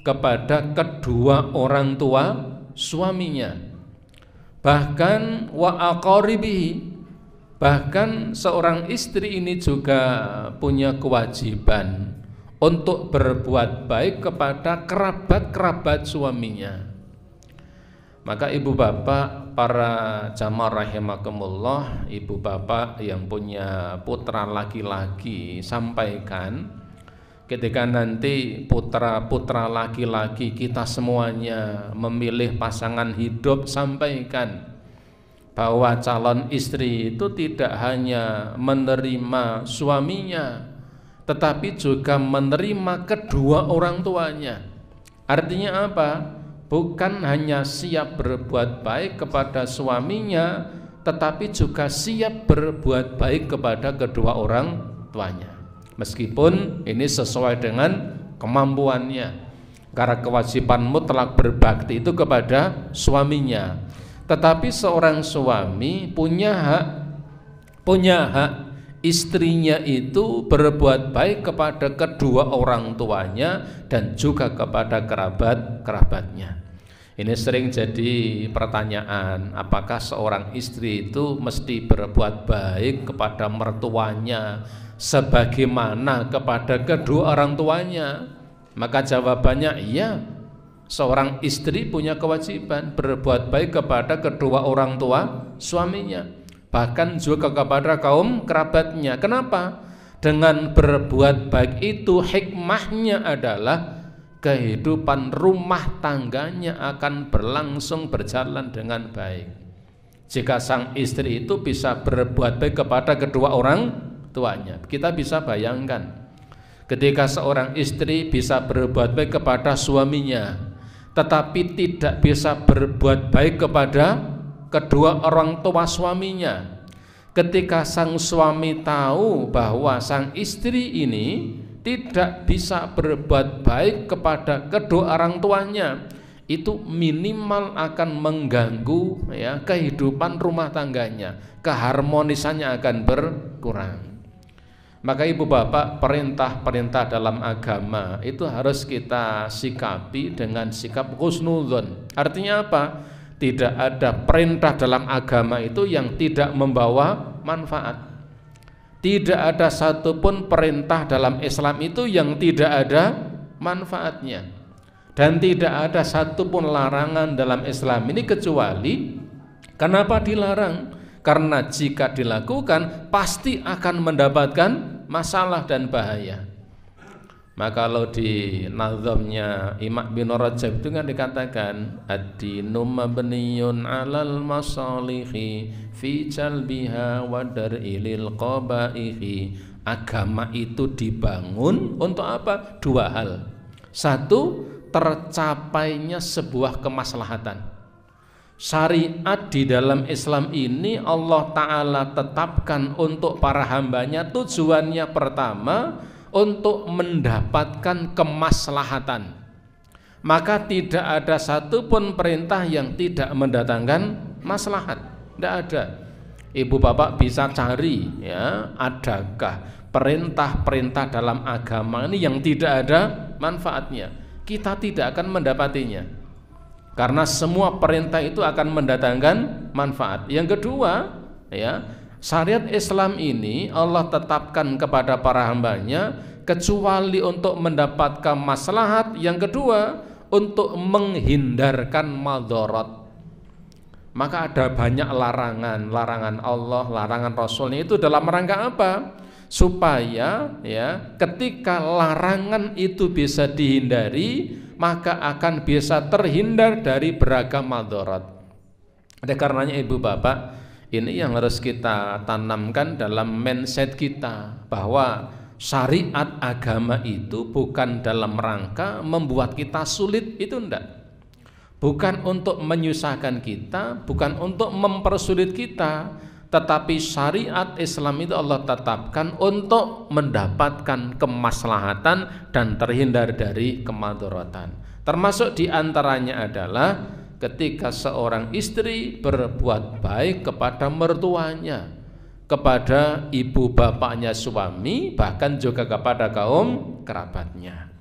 kepada kedua orang tua suaminya. Bahkan wa aqaribihi, bahkan seorang istri ini juga punya kewajiban untuk berbuat baik kepada kerabat-kerabat suaminya. Maka ibu bapak, para jamaah rahimakumullah, ibu bapak yang punya putra laki-laki, sampaikan ketika nanti putra-putra laki-laki kita semuanya memilih pasangan hidup, sampaikan bahwa calon istri itu tidak hanya menerima suaminya, tetapi juga menerima kedua orang tuanya. Artinya apa? Bukan hanya siap berbuat baik kepada suaminya, tetapi juga siap berbuat baik kepada kedua orang tuanya. Meskipun ini sesuai dengan kemampuannya, karena kewajiban mutlak berbakti itu kepada suaminya. Tetapi seorang suami punya hak istrinya itu berbuat baik kepada kedua orang tuanya dan juga kepada kerabat-kerabatnya. Ini sering jadi pertanyaan, apakah seorang istri itu mesti berbuat baik kepada mertuanya sebagaimana kepada kedua orang tuanya? Maka jawabannya iya, seorang istri punya kewajiban berbuat baik kepada kedua orang tua suaminya, bahkan juga kepada kaum kerabatnya. Kenapa? Dengan berbuat baik itu hikmahnya adalah kehidupan rumah tangganya akan berlangsung berjalan dengan baik. Jika sang istri itu bisa berbuat baik kepada kedua orang tuanya, kita bisa bayangkan ketika seorang istri bisa berbuat baik kepada suaminya tetapi tidak bisa berbuat baik kepada kedua orang tua suaminya, ketika sang suami tahu bahwa sang istri ini tidak bisa berbuat baik kepada kedua orang tuanya, itu minimal akan mengganggu kehidupan rumah tangganya, keharmonisannya akan berkurang. Maka ibu bapak, perintah-perintah dalam agama itu harus kita sikapi dengan sikap husnudzon. Artinya apa? Tidak ada perintah dalam agama itu yang tidak membawa manfaat. Tidak ada satupun perintah dalam Islam itu yang tidak ada manfaatnya. Dan tidak ada satupun larangan dalam Islam ini kecuali kenapa dilarang? Karena jika dilakukan pasti akan mendapatkan masalah dan bahaya. Maka kalau di nazamnya Imam bin Rajab itu kan dikatakan ad-dinu mabniyun 'alal masalihi fi jalbiha wa dar'ilil qabaihi. Agama itu dibangun untuk apa? Dua hal. Satu, tercapainya sebuah kemaslahatan. Syariat di dalam Islam ini Allah Ta'ala tetapkan untuk para hambanya, tujuannya pertama untuk mendapatkan kemaslahatan. Maka tidak ada satupun perintah yang tidak mendatangkan maslahat. Tidak ada. Ibu bapak bisa cari ya, adakah perintah-perintah dalam agama ini yang tidak ada manfaatnya? Kita tidak akan mendapatinya. Karena semua perintah itu akan mendatangkan manfaat. Yang kedua, ya, syariat Islam ini Allah tetapkan kepada para hambanya kecuali untuk mendapatkan maslahat. Yang kedua, untuk menghindarkan madharat. Maka ada banyak larangan Allah, larangan Rasulnya itu dalam rangka apa? Supaya ya, ketika larangan itu bisa dihindari, maka akan bisa terhindar dari beragam madharat. Oleh karenanya ibu bapak, ini yang harus kita tanamkan dalam mindset kita, bahwa syariat agama itu bukan dalam rangka membuat kita sulit, itu enggak. Bukan untuk menyusahkan kita, bukan untuk mempersulit kita, tetapi syariat Islam itu Allah tetapkan untuk mendapatkan kemaslahatan dan terhindar dari kemadharatan. Termasuk diantaranya adalah ketika seorang istri berbuat baik kepada mertuanya, kepada ibu bapaknya suami, bahkan juga kepada kaum kerabatnya.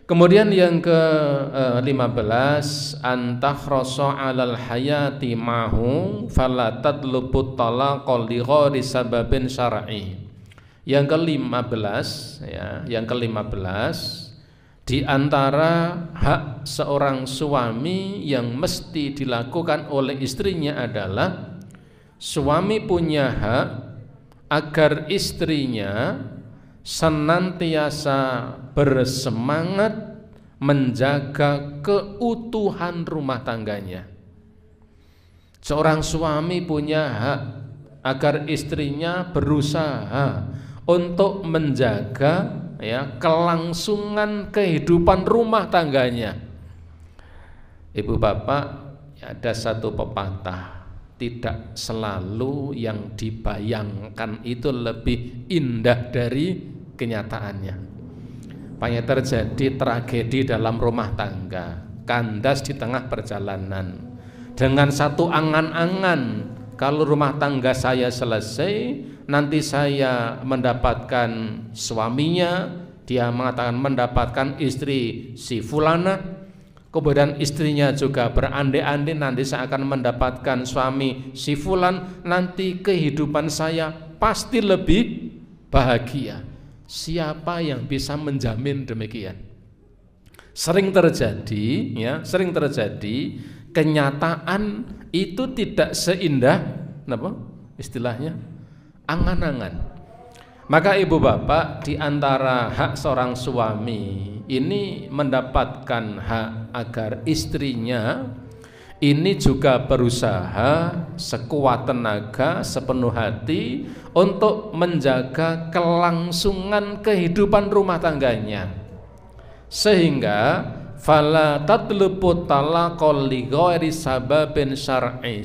Kemudian yang ke-15, antakhroso 'alal hayati mahu fala tatlubut talaqal li ghairi sababin syar'i. Yang ke-15 ya, yang ke-15 di antara hak seorang suami yang mesti dilakukan oleh istrinya adalah suami punya hak agar istrinya senantiasa bersemangat menjaga keutuhan rumah tangganya. Seorang suami punya hak agar istrinya berusaha untuk menjaga ya, kelangsungan kehidupan rumah tangganya. Ibu bapak, ada satu pepatah, tidak selalu yang dibayangkan itu lebih indah dari kenyataannya. Banyak terjadi tragedi dalam rumah tangga, kandas di tengah perjalanan dengan satu angan-angan, kalau rumah tangga saya selesai, nanti saya mendapatkan suaminya, dia mengatakan mendapatkan istri si fulana, kemudian istrinya juga berandai-andai nanti saya akan mendapatkan suami si fulan, nanti kehidupan saya pasti lebih bahagia. Siapa yang bisa menjamin demikian? Sering terjadi ya, sering terjadi. Kenyataan itu tidak seindah apa istilahnya angan-angan. Maka ibu bapak, di antara hak seorang suami ini mendapatkan hak agar istrinya ini juga berusaha sekuat tenaga, sepenuh hati untuk menjaga kelangsungan kehidupan rumah tangganya, sehingga fala tatlubu talaqal li ghairi sababin syar'i,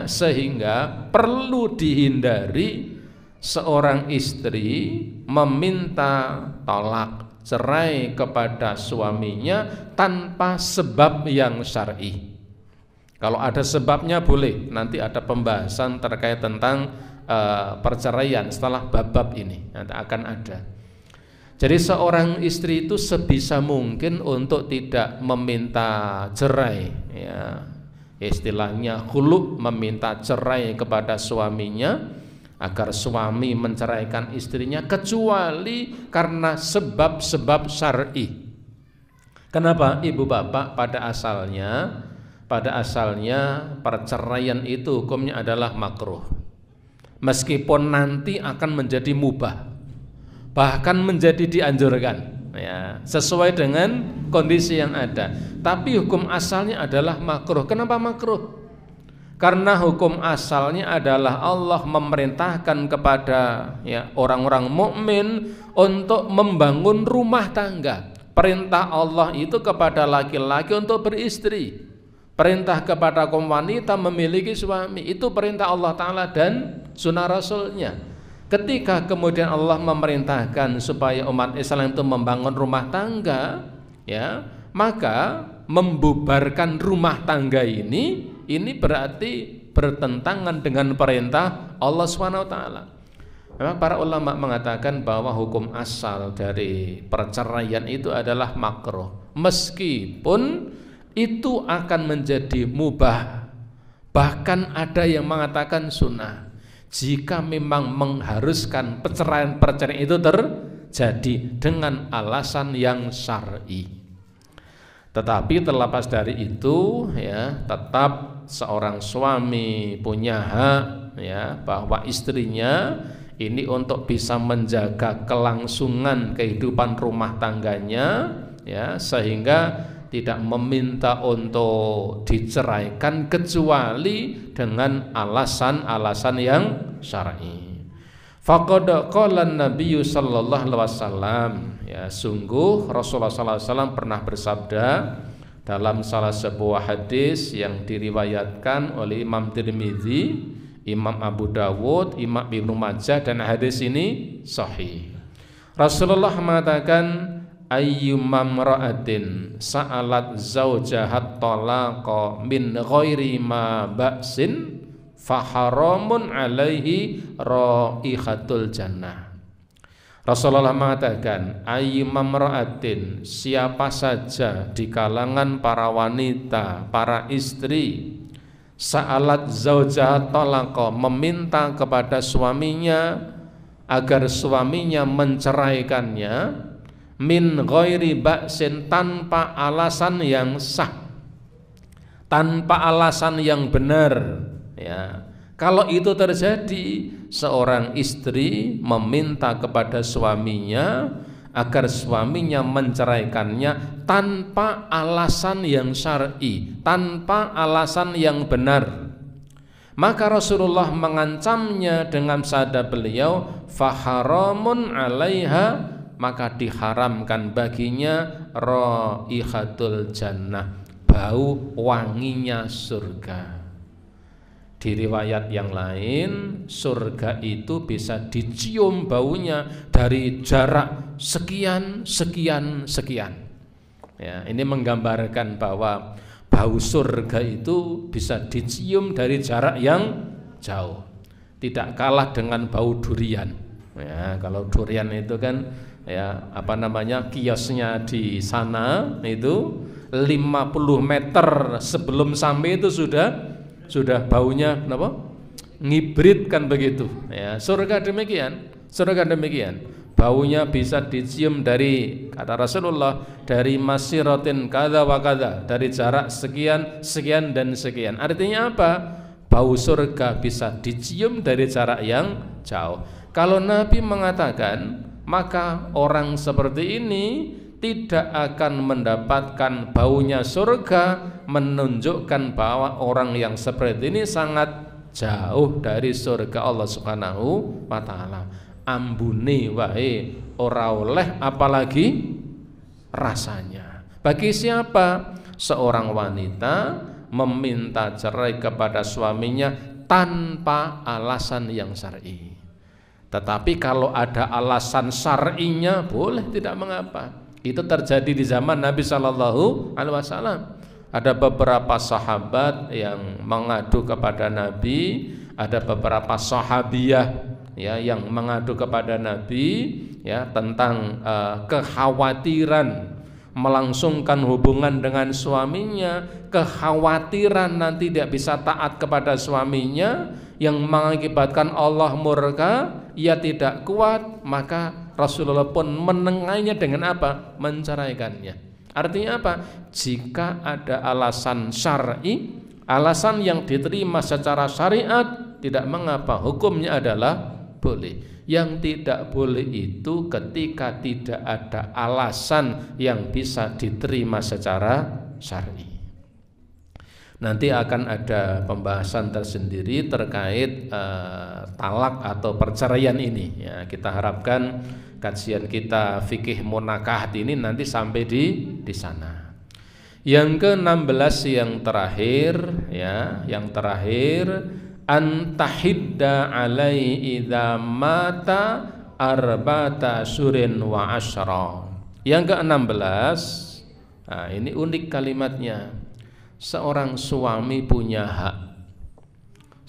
sehingga perlu dihindari seorang istri meminta talak, cerai kepada suaminya tanpa sebab yang syar'i. Kalau ada sebabnya boleh, nanti ada pembahasan terkait tentang perceraian setelah bab-bab ini, nanti akan ada. Jadi seorang istri itu sebisa mungkin untuk tidak meminta cerai ya. Istilahnya khulu, meminta cerai kepada suaminya, agar suami menceraikan istrinya, kecuali karena sebab-sebab syar'i. Kenapa ibu bapak? Pada asalnya perceraian itu hukumnya adalah makruh, meskipun nanti akan menjadi mubah. bahkan menjadi dianjurkan, ya, sesuai dengan kondisi yang ada. Tapi hukum asalnya adalah makruh. Kenapa makruh? Karena hukum asalnya adalah Allah memerintahkan kepada, ya, orang-orang mukmin untuk membangun rumah tangga. Perintah Allah itu kepada laki-laki untuk beristri, perintah kepada kaum wanita memiliki suami, itu perintah Allah Ta'ala dan sunnah Rasulnya. Ketika kemudian Allah memerintahkan supaya umat Islam itu membangun rumah tangga, ya, maka membubarkan rumah tangga ini berarti bertentangan dengan perintah Allah SWT. Memang para ulama mengatakan bahwa hukum asal dari perceraian itu adalah makruh, meskipun itu akan menjadi mubah. Bahkan ada yang mengatakan sunnah jika memang mengharuskan perceraian itu terjadi dengan alasan yang syar'i. Tetapi terlepas dari itu, ya, tetap seorang suami punya hak, ya, bahwa istrinya ini untuk bisa menjaga kelangsungan kehidupan rumah tangganya, ya, sehingga tidak meminta untuk diceraikan kecuali dengan alasan-alasan yang syar'i. Faqad qala an-nabiy sallallahu alaihi wasallam, ya, sungguh Rasulullah sallallahu alaihi wasallam pernah bersabda dalam salah sebuah hadis yang diriwayatkan oleh Imam Tirmidzi, Imam Abu Dawud, Imam Ibnu Majah, dan hadis ini sahih. Rasulullah mengatakan, ayyumam ra'atin sa'alat zawjahat talaqa min ghairi ma ba'sin faharamun alaihi raihatul jannah. Rasulullah mengatakan, ayyumam ra'atin, siapa saja di kalangan para wanita, para istri, sa'alat zawjahat talaqa, meminta kepada suaminya agar suaminya menceraikannya, min ghairi ba'sin, tanpa alasan yang sah, tanpa alasan yang benar, ya. Kalau itu terjadi, seorang istri meminta kepada suaminya agar suaminya menceraikannya tanpa alasan yang syar'i, tanpa alasan yang benar, maka Rasulullah mengancamnya dengan sabda beliau, faharamun alaiha, maka diharamkan baginya raihatul jannah, bau wanginya surga. Di riwayat yang lain, surga itu bisa dicium baunya dari jarak sekian sekian sekian. Ya, ini menggambarkan bahwa bau surga itu bisa dicium dari jarak yang jauh. Tidak kalah dengan bau durian. Ya, kalau durian itu kan, ya, apa namanya, kiosnya di sana itu 50 meter sebelum sampai itu sudah baunya kenapa? Ngibrit kan begitu, ya. Surga demikian, surga demikian. Baunya bisa dicium dari, kata Rasulullah, dari masiratin kada wa kada, dari jarak sekian, sekian dan sekian. Artinya apa? Bau surga bisa dicium dari jarak yang jauh. Kalau Nabi mengatakan, maka orang seperti ini tidak akan mendapatkan baunya surga, menunjukkan bahwa orang yang seperti ini sangat jauh dari surga Allah Subhanahu wa taala. Ambune wae ora oleh apalagi rasanya. Bagi siapa? Seorang wanita meminta cerai kepada suaminya tanpa alasan yang syar'i. Tetapi kalau ada alasan syar'inya boleh, tidak mengapa. Itu terjadi di zaman Nabi Shallallahu Alaihi Wasallam. Ada beberapa sahabat yang mengadu kepada Nabi, ada beberapa sahabiah, ya, yang mengadu kepada Nabi, ya, tentang kekhawatiran melangsungkan hubungan dengan suaminya, kekhawatiran nanti tidak bisa taat kepada suaminya yang mengakibatkan Allah murka, ia tidak kuat, maka Rasulullah pun menengahinya dengan apa? Menceraikannya. Artinya apa? Jika ada alasan syar'i, alasan yang diterima secara syariat, tidak mengapa, hukumnya adalah boleh. Yang tidak boleh itu ketika tidak ada alasan yang bisa diterima secara syar'i. Nanti akan ada pembahasan tersendiri terkait talak atau perceraian ini. Ya, kita harapkan kajian kita fikih munakahat ini nanti sampai di sana. Yang ke-16 yang terakhir, ya, yang terakhir antahidda alai idza mata arba'ata syurin wa asyra. Yang ke-16, nah ini unik kalimatnya. Seorang suami punya hak.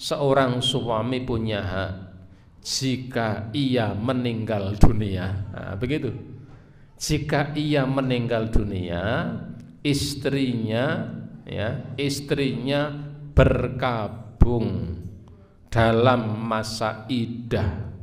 Seorang suami punya hak jika ia meninggal dunia. Nah, begitu. Jika ia meninggal dunia, istrinya berkabung dalam masa iddah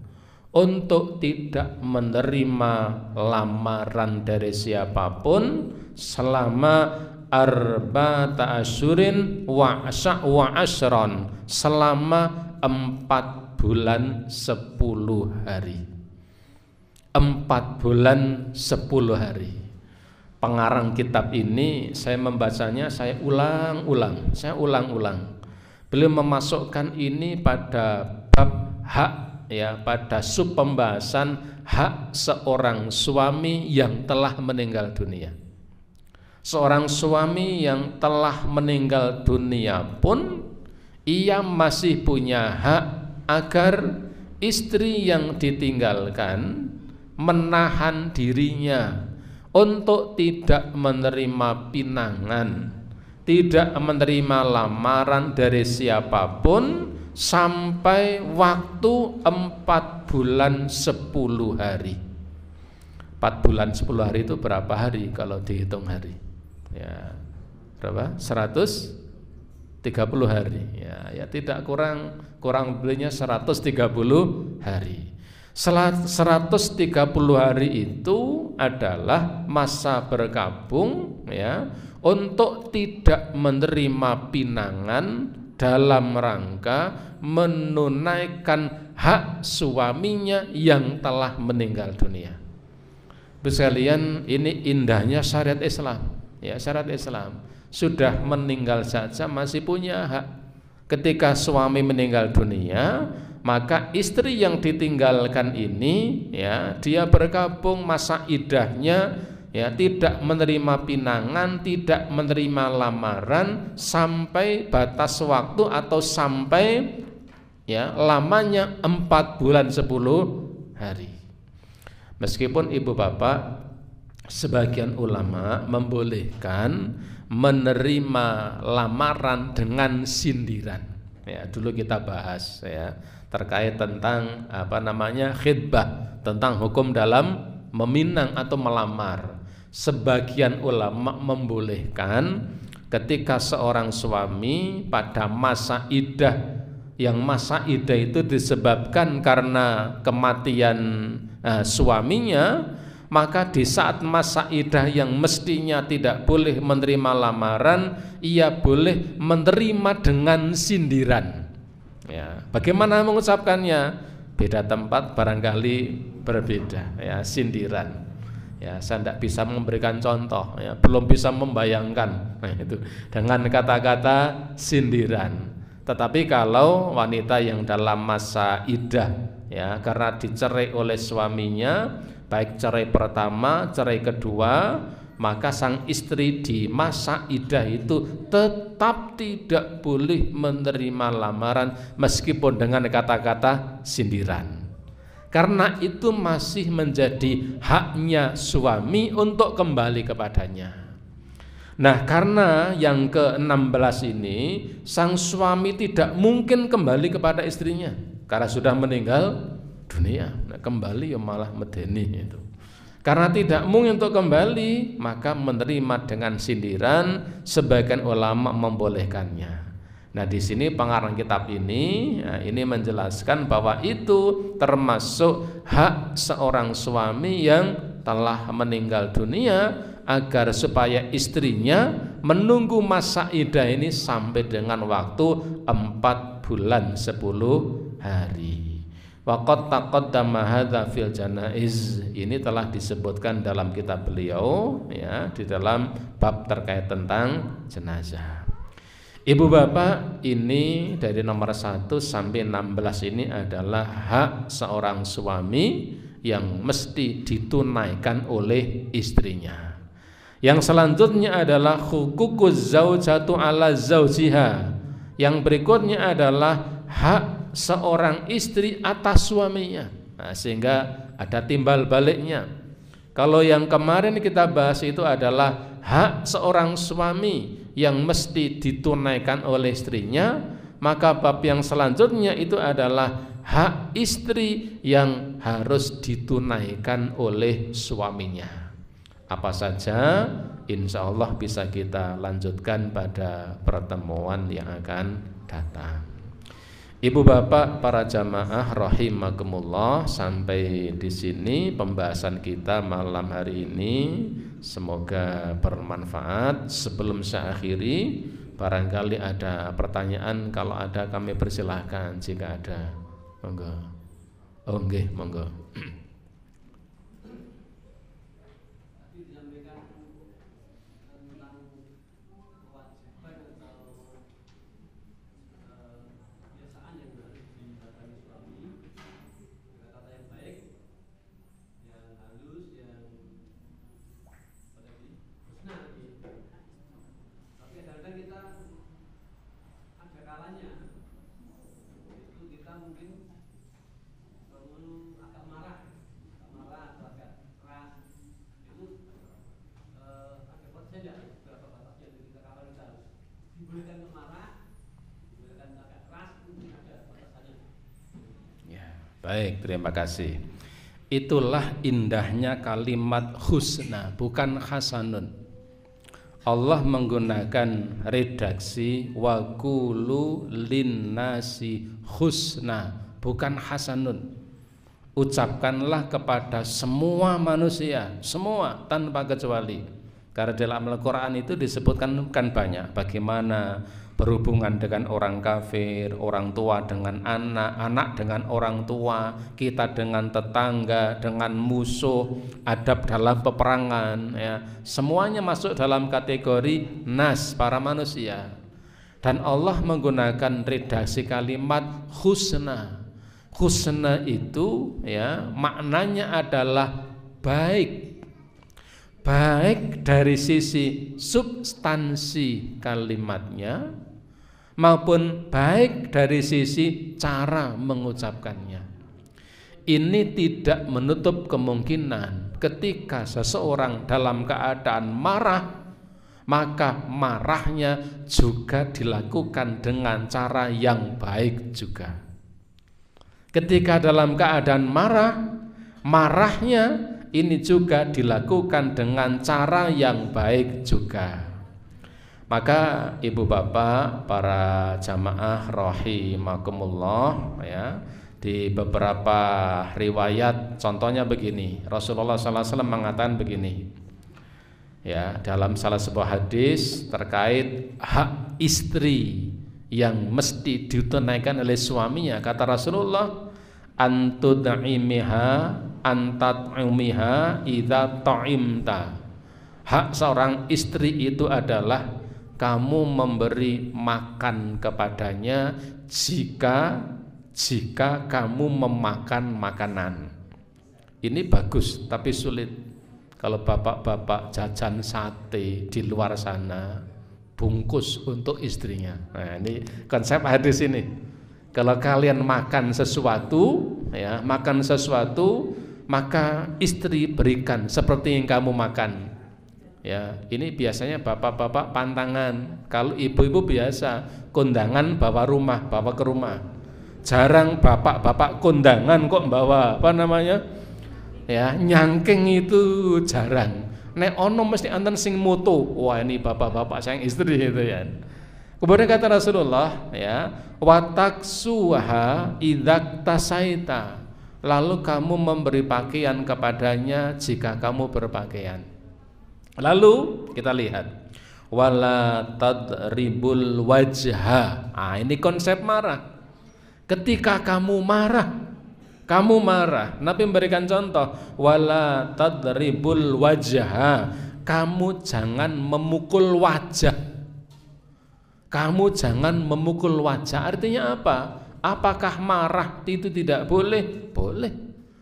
untuk tidak menerima lamaran dari siapapun selama arba'ata asyurin wa asyron, selama 4 bulan 10 hari. 4 bulan 10 hari. Pengarang kitab ini saya membacanya, saya ulang-ulang. Beliau memasukkan ini pada bab hak, ya, pada sub pembahasan hak seorang suami yang telah meninggal dunia. Seorang suami yang telah meninggal dunia pun ia masih punya hak agar istri yang ditinggalkan menahan dirinya untuk tidak menerima pinangan, tidak menerima lamaran dari siapapun sampai waktu 4 bulan 10 hari. 4 bulan 10 hari itu berapa hari kalau dihitung hari? Ya, berapa? 130 hari. Ya tidak kurang lebihnya 130 hari. 130 hari itu adalah masa berkabung, ya, untuk tidak menerima pinangan dalam rangka menunaikan hak suaminya yang telah meninggal dunia. Sekalian, ini indahnya syariat Islam. Ya, syariat Islam, sudah meninggal saja masih punya hak. Ketika suami meninggal dunia, maka istri yang ditinggalkan ini, ya, dia berkabung masa iddahnya, ya, tidak menerima pinangan, tidak menerima lamaran sampai batas waktu atau sampai, ya, lamanya 4 bulan 10 hari. Meskipun ibu bapak, sebagian ulama membolehkan menerima lamaran dengan sindiran. Ya, dulu kita bahas, ya, terkait tentang khitbah, tentang hukum dalam meminang atau melamar. Sebagian ulama membolehkan ketika seorang suami pada masa iddah, yang masa iddah itu disebabkan karena kematian suaminya, maka di saat masa iddah yang mestinya tidak boleh menerima lamaran, ia boleh menerima dengan sindiran. Ya, bagaimana mengucapkannya? Beda tempat barangkali berbeda, ya, sindiran. Ya, saya tidak bisa memberikan contoh, ya, belum bisa membayangkan, nah, itu dengan kata-kata sindiran. Tetapi kalau wanita yang dalam masa iddah, ya, karena dicerai oleh suaminya, baik cerai pertama, cerai kedua, maka sang istri di masa iddah itu tetap tidak boleh menerima lamaran meskipun dengan kata-kata sindiran. Karena itu masih menjadi haknya suami untuk kembali kepadanya. Nah, karena yang ke-16 ini, sang suami tidak mungkin kembali kepada istrinya karena sudah meninggal dunia. Nah, kembali ya malah medeni itu. Karena tidak mungkin untuk kembali, maka menerima dengan sindiran, sebagian ulama membolehkannya. Nah, di sini pengarang kitab ini, nah, ini menjelaskan bahwa itu termasuk hak seorang suami yang telah meninggal dunia, agar supaya istrinya menunggu masa iddah ini sampai dengan waktu 4 bulan 10 hari. Waqad taqaddama hadza fil janaiz. Ini telah disebutkan dalam kitab beliau ya, di dalam bab terkait tentang jenazah. Ibu bapak, ini dari nomor 1 sampai 16 ini adalah hak seorang suami yang mesti ditunaikan oleh istrinya. Yang selanjutnya adalah hukukuz zaujatu ala zaujiha. Yang berikutnya adalah hak seorang istri atas suaminya. Nah, sehingga ada timbal baliknya. Kalau yang kemarin kita bahas itu adalah hak seorang suami yang mesti ditunaikan oleh istrinya, maka bab yang selanjutnya itu adalah hak istri yang harus ditunaikan oleh suaminya. Apa saja, insya Allah bisa kita lanjutkan pada pertemuan yang akan datang. Ibu bapak para jamaah rahimakumullah, sampai di sini pembahasan kita malam hari ini. Semoga bermanfaat. Sebelum saya akhiri, barangkali ada pertanyaan. Kalau ada kami persilahkan, jika ada. Monggo. Oh nggih, monggo. Baik, terima kasih. Itulah indahnya kalimat husna, bukan hasanun. Allah menggunakan redaksi wa qulu linnasi husna, bukan hasanun. Ucapkanlah kepada semua manusia, semua tanpa kecuali. Karena dalam Al-Quran itu disebutkan kan banyak bagaimana berhubungan dengan orang kafir, orang tua dengan anak, anak dengan orang tua, kita dengan tetangga, dengan musuh, adab dalam peperangan, ya. Semuanya masuk dalam kategori nas, para manusia. Dan Allah menggunakan redaksi kalimat husna. Husna itu ya maknanya adalah baik. Baik dari sisi substansi kalimatnya maupun baik dari sisi cara mengucapkannya. Ini tidak menutup kemungkinan ketika seseorang dalam keadaan marah, maka marahnya juga dilakukan dengan cara yang baik juga. Ketika dalam keadaan marah, marahnya ini juga dilakukan dengan cara yang baik juga. Maka ibu bapak para jamaah rahimakumullah, ya, di beberapa riwayat contohnya begini, Rasulullah SAW mengatakan begini, ya, dalam salah sebuah hadis terkait hak istri yang mesti ditunaikan oleh suaminya, kata Rasulullah, antud'imiha antat'umiha idza ta'imta. Hak seorang istri itu adalah kamu memberi makan kepadanya jika kamu memakan makanan. Ini bagus tapi sulit. Kalau bapak-bapak jajan sate di luar sana, bungkus untuk istrinya. Nah, ini konsep hadis ini. Kalau kalian makan sesuatu, ya, maka istri berikan seperti yang kamu makan. Ya, ini biasanya bapak-bapak pantangan. Kalau ibu-ibu biasa kondangan bawa ke rumah. Jarang bapak-bapak kondangan kok bawa ya, nyangking itu jarang. Nek ono mesti anten sing moto. Wah, ini bapak-bapak sayang istri itu ya. Kemudian kata Rasulullah, ya, wataksuha idzak tasaita. Lalu kamu memberi pakaian kepadanya jika kamu berpakaian. Lalu kita lihat wala tadribul wajha. Ini konsep marah. Ketika kamu marah, Kamu marah, Nabi memberikan contoh, wala tadribul wajha, kamu jangan memukul wajah. Kamu jangan memukul wajah. Artinya apa? Apakah marah itu tidak boleh? Boleh,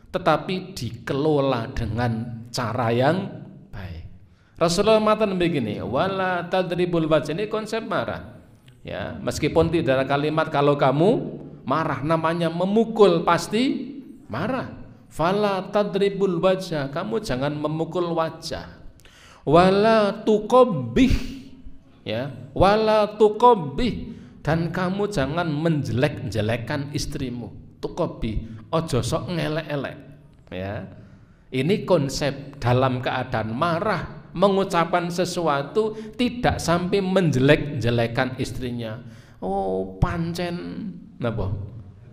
tetapi dikelola dengan cara yang baik. Rasulullah mengatakan begini, wala tadribul wajha, ini konsep marah. Ya, meskipun tidak ada kalimat kalau kamu marah, namanya memukul pasti marah. Fala tadribul wajah, kamu jangan memukul wajah. Wala tuqabbih, ya, wala tuqabbih, dan kamu jangan menjelek-jelekan istrimu. Tuqabbih, ojo sok ngelek-elek, ya. Ini konsep dalam keadaan marah, mengucapkan sesuatu tidak sampai menjelek-jelekan istrinya. Oh, pancen napa?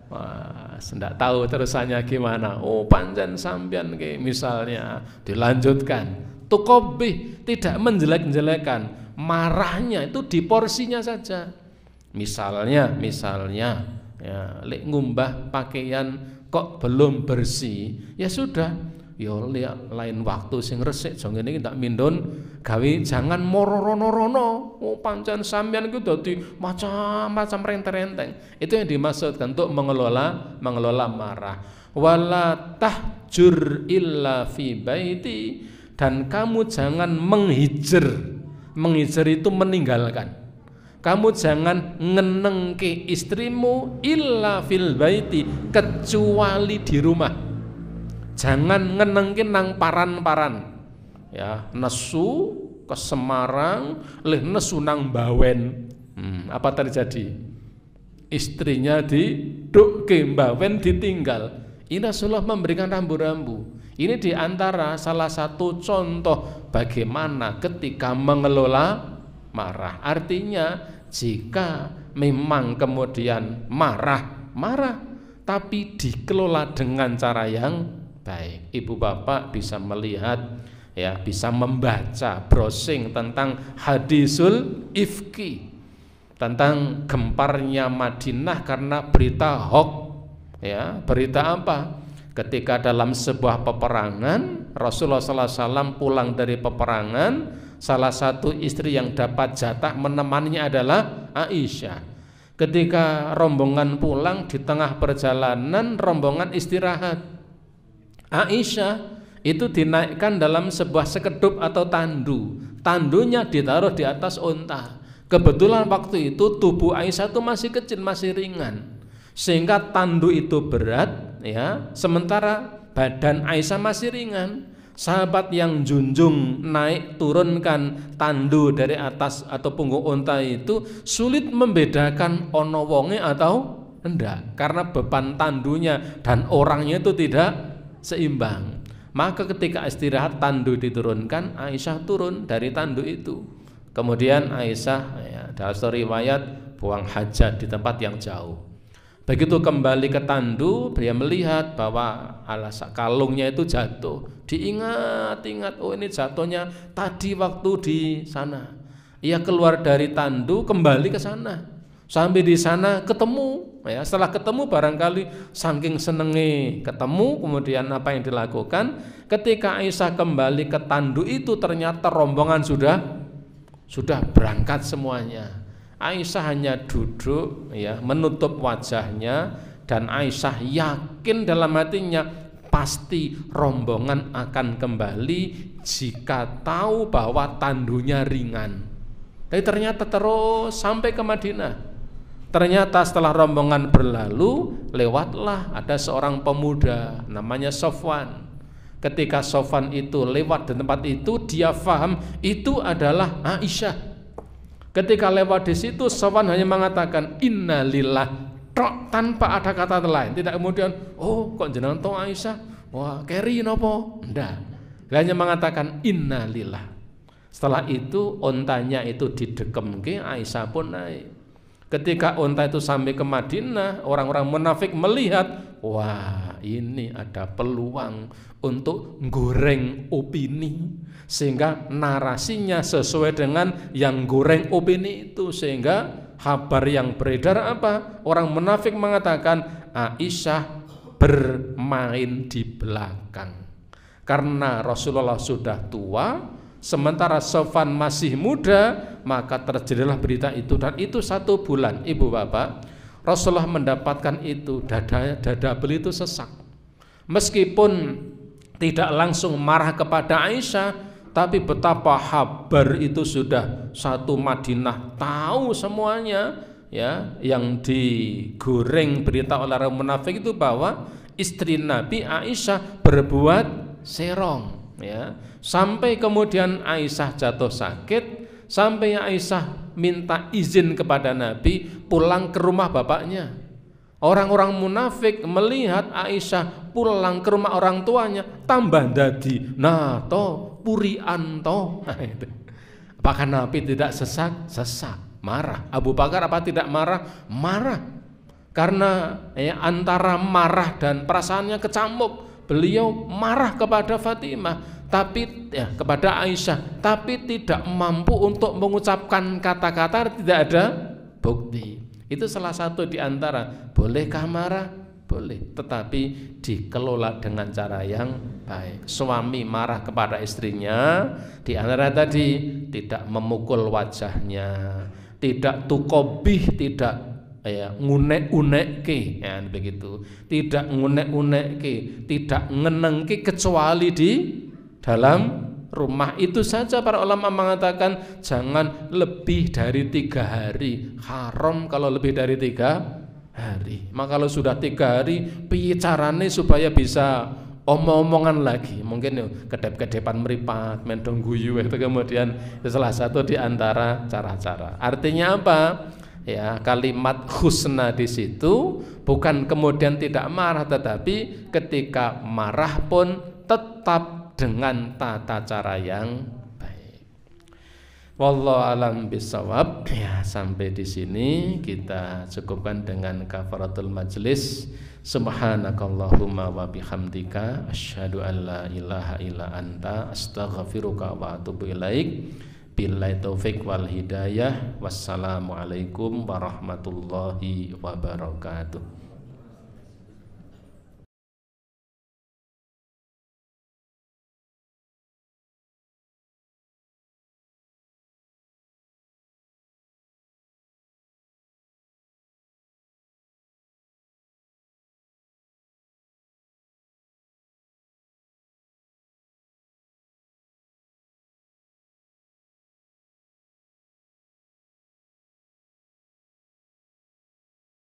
Wah, tidak tahu terusannya gimana. Oh, pancen sampean ke, misalnya dilanjutkan. Tuqabbih, tidak menjelek-jelekan. Marahnya itu di porsinya saja. Misalnya ya, lek ngumbah pakaian kok belum bersih, ya sudah, yo lihat lain waktu sing resik jong ngene iki tak mindon gawe, jangan moro-rono-rono. Oh, pancen sampean iku dadi macam-macam renteng-renteng. Itu yang dimaksudkan untuk mengelola marah. Wala tahjur illa fi baiti, dan kamu jangan menghijr. Menghijr itu meninggalkan. Kamu jangan ngenengke istrimu illa fil baiti, kecuali di rumah. Jangan ngenengke nang paran-paran. Ya, nesu ke Semarang, leh nesu nang Bawen. Apa terjadi? Istrinya didukke, Bawen ditinggal. Ini Rasulullah memberikan rambu-rambu. Ini diantara salah satu contoh bagaimana ketika mengelola marah. Artinya jika memang kemudian marah, tapi dikelola dengan cara yang baik. Ibu bapak bisa melihat, ya, bisa membaca browsing tentang hadisul ifki, tentang gemparnya Madinah karena berita hoax. Ya, berita apa? Ketika dalam sebuah peperangan, Rasulullah SAW pulang dari peperangan, salah satu istri yang dapat jatah menemaninya adalah Aisyah. Ketika rombongan pulang, di tengah perjalanan rombongan istirahat, Aisyah itu dinaikkan dalam sebuah sekedup atau tandu. Tandunya ditaruh di atas unta. Kebetulan waktu itu tubuh Aisyah itu masih kecil, masih ringan, sehingga tandu itu berat, ya, sementara badan Aisyah masih ringan. Sahabat yang junjung naik turunkan tandu dari atas atau punggung unta itu sulit membedakan ono wonge atau enggak, karena beban tandunya dan orangnya itu tidak seimbang. Maka ketika istirahat tandu diturunkan, Aisyah turun dari tandu itu. Kemudian Aisyah, ya, dalam riwayat buang hajat di tempat yang jauh. Begitu kembali ke tandu, dia melihat bahwa kalungnya itu jatuh. Diingat-ingat, oh ini jatuhnya tadi waktu di sana. Ia keluar dari tandu, kembali ke sana. Sampai di sana ketemu, ya, setelah ketemu barangkali saking senenge ketemu, kemudian apa yang dilakukan? Ketika Aisyah kembali ke tandu itu, ternyata rombongan sudah berangkat semuanya. Aisyah hanya duduk, ya, menutup wajahnya, dan Aisyah yakin dalam hatinya pasti rombongan akan kembali jika tahu bahwa tandunya ringan. Tapi ternyata terus sampai ke Madinah. Ternyata setelah rombongan berlalu, lewatlah ada seorang pemuda namanya Sofwan. Ketika Sofwan itu lewat di tempat itu, dia faham itu adalah Aisyah. Ketika lewat di situ, Sofwan hanya mengatakan innalillah, tok, tanpa ada kata lain. Tidak kemudian, oh kok jenengan to Aisyah, wah keri nopo, enggak. Dia hanya mengatakan innalillah. Setelah itu ontanya itu didekemke, Aisyah pun naik. Ketika onta itu sampai ke Madinah, orang-orang munafik melihat, wah ini ada peluang untuk goreng opini, sehingga narasinya sesuai dengan yang goreng opini itu, sehingga kabar yang beredar apa? Orang munafik mengatakan Aisyah bermain di belakang. Karena Rasulullah sudah tua, sementara Sofwan masih muda, maka terjadilah berita itu. Dan itu 1 bulan, ibu bapak, Rasulullah mendapatkan itu, dada beliau itu sesak. Meskipun tidak langsung marah kepada Aisyah, tapi betapa habar itu sudah satu Madinah tahu semuanya, ya, yang digoreng berita oleh orang munafik itu bahwa istri Nabi Aisyah berbuat serong, ya, sampai kemudian Aisyah jatuh sakit, sampai Aisyah minta izin kepada Nabi pulang ke rumah bapaknya. Orang-orang munafik melihat Aisyah pulang ke rumah orang tuanya, tambah dadi, nah toh purian toh. Apakah Nabi tidak sesak? Sesak, marah. Abu Bakar apa tidak marah? Marah. Karena ya, antara marah dan perasaannya kecamuk. Beliau marah kepada Fatimah, tapi ya, kepada Aisyah, tapi tidak mampu untuk mengucapkan kata-kata, tidak ada bukti. Itu salah satu di antara, bolehkah marah? Boleh, tetapi dikelola dengan cara yang baik. Suami marah kepada istrinya, di antara tadi tidak memukul wajahnya, tidak tukobih, tidak ya ngunek-unekke, ya begitu, tidak ngunek-unekke, tidak ngenengke kecuali di dalam rumah. Itu saja para ulama mengatakan jangan lebih dari 3 hari, haram kalau lebih dari 3 hari. Maka kalau sudah 3 hari, piye carane supaya bisa omong-omongan lagi, mungkin kedep-kedepan meripat, mendong guyu, itu kemudian itu salah satu di antara cara-cara. Artinya apa? Ya, kalimat husna di situ bukan kemudian tidak marah, tetapi ketika marah pun tetap dengan tata cara yang baik. Wallahu alam bisawab. Ya, sampai di sini kita cukupkan dengan kafaratul majlis. Subhanakallahumma wa bihamdika asyhadu an la ilaha illa anta astaghfiruka wa atubu ilaik. Billahi taufik wal hidayah. Wassalamualaikum warahmatullahi wabarakatuh.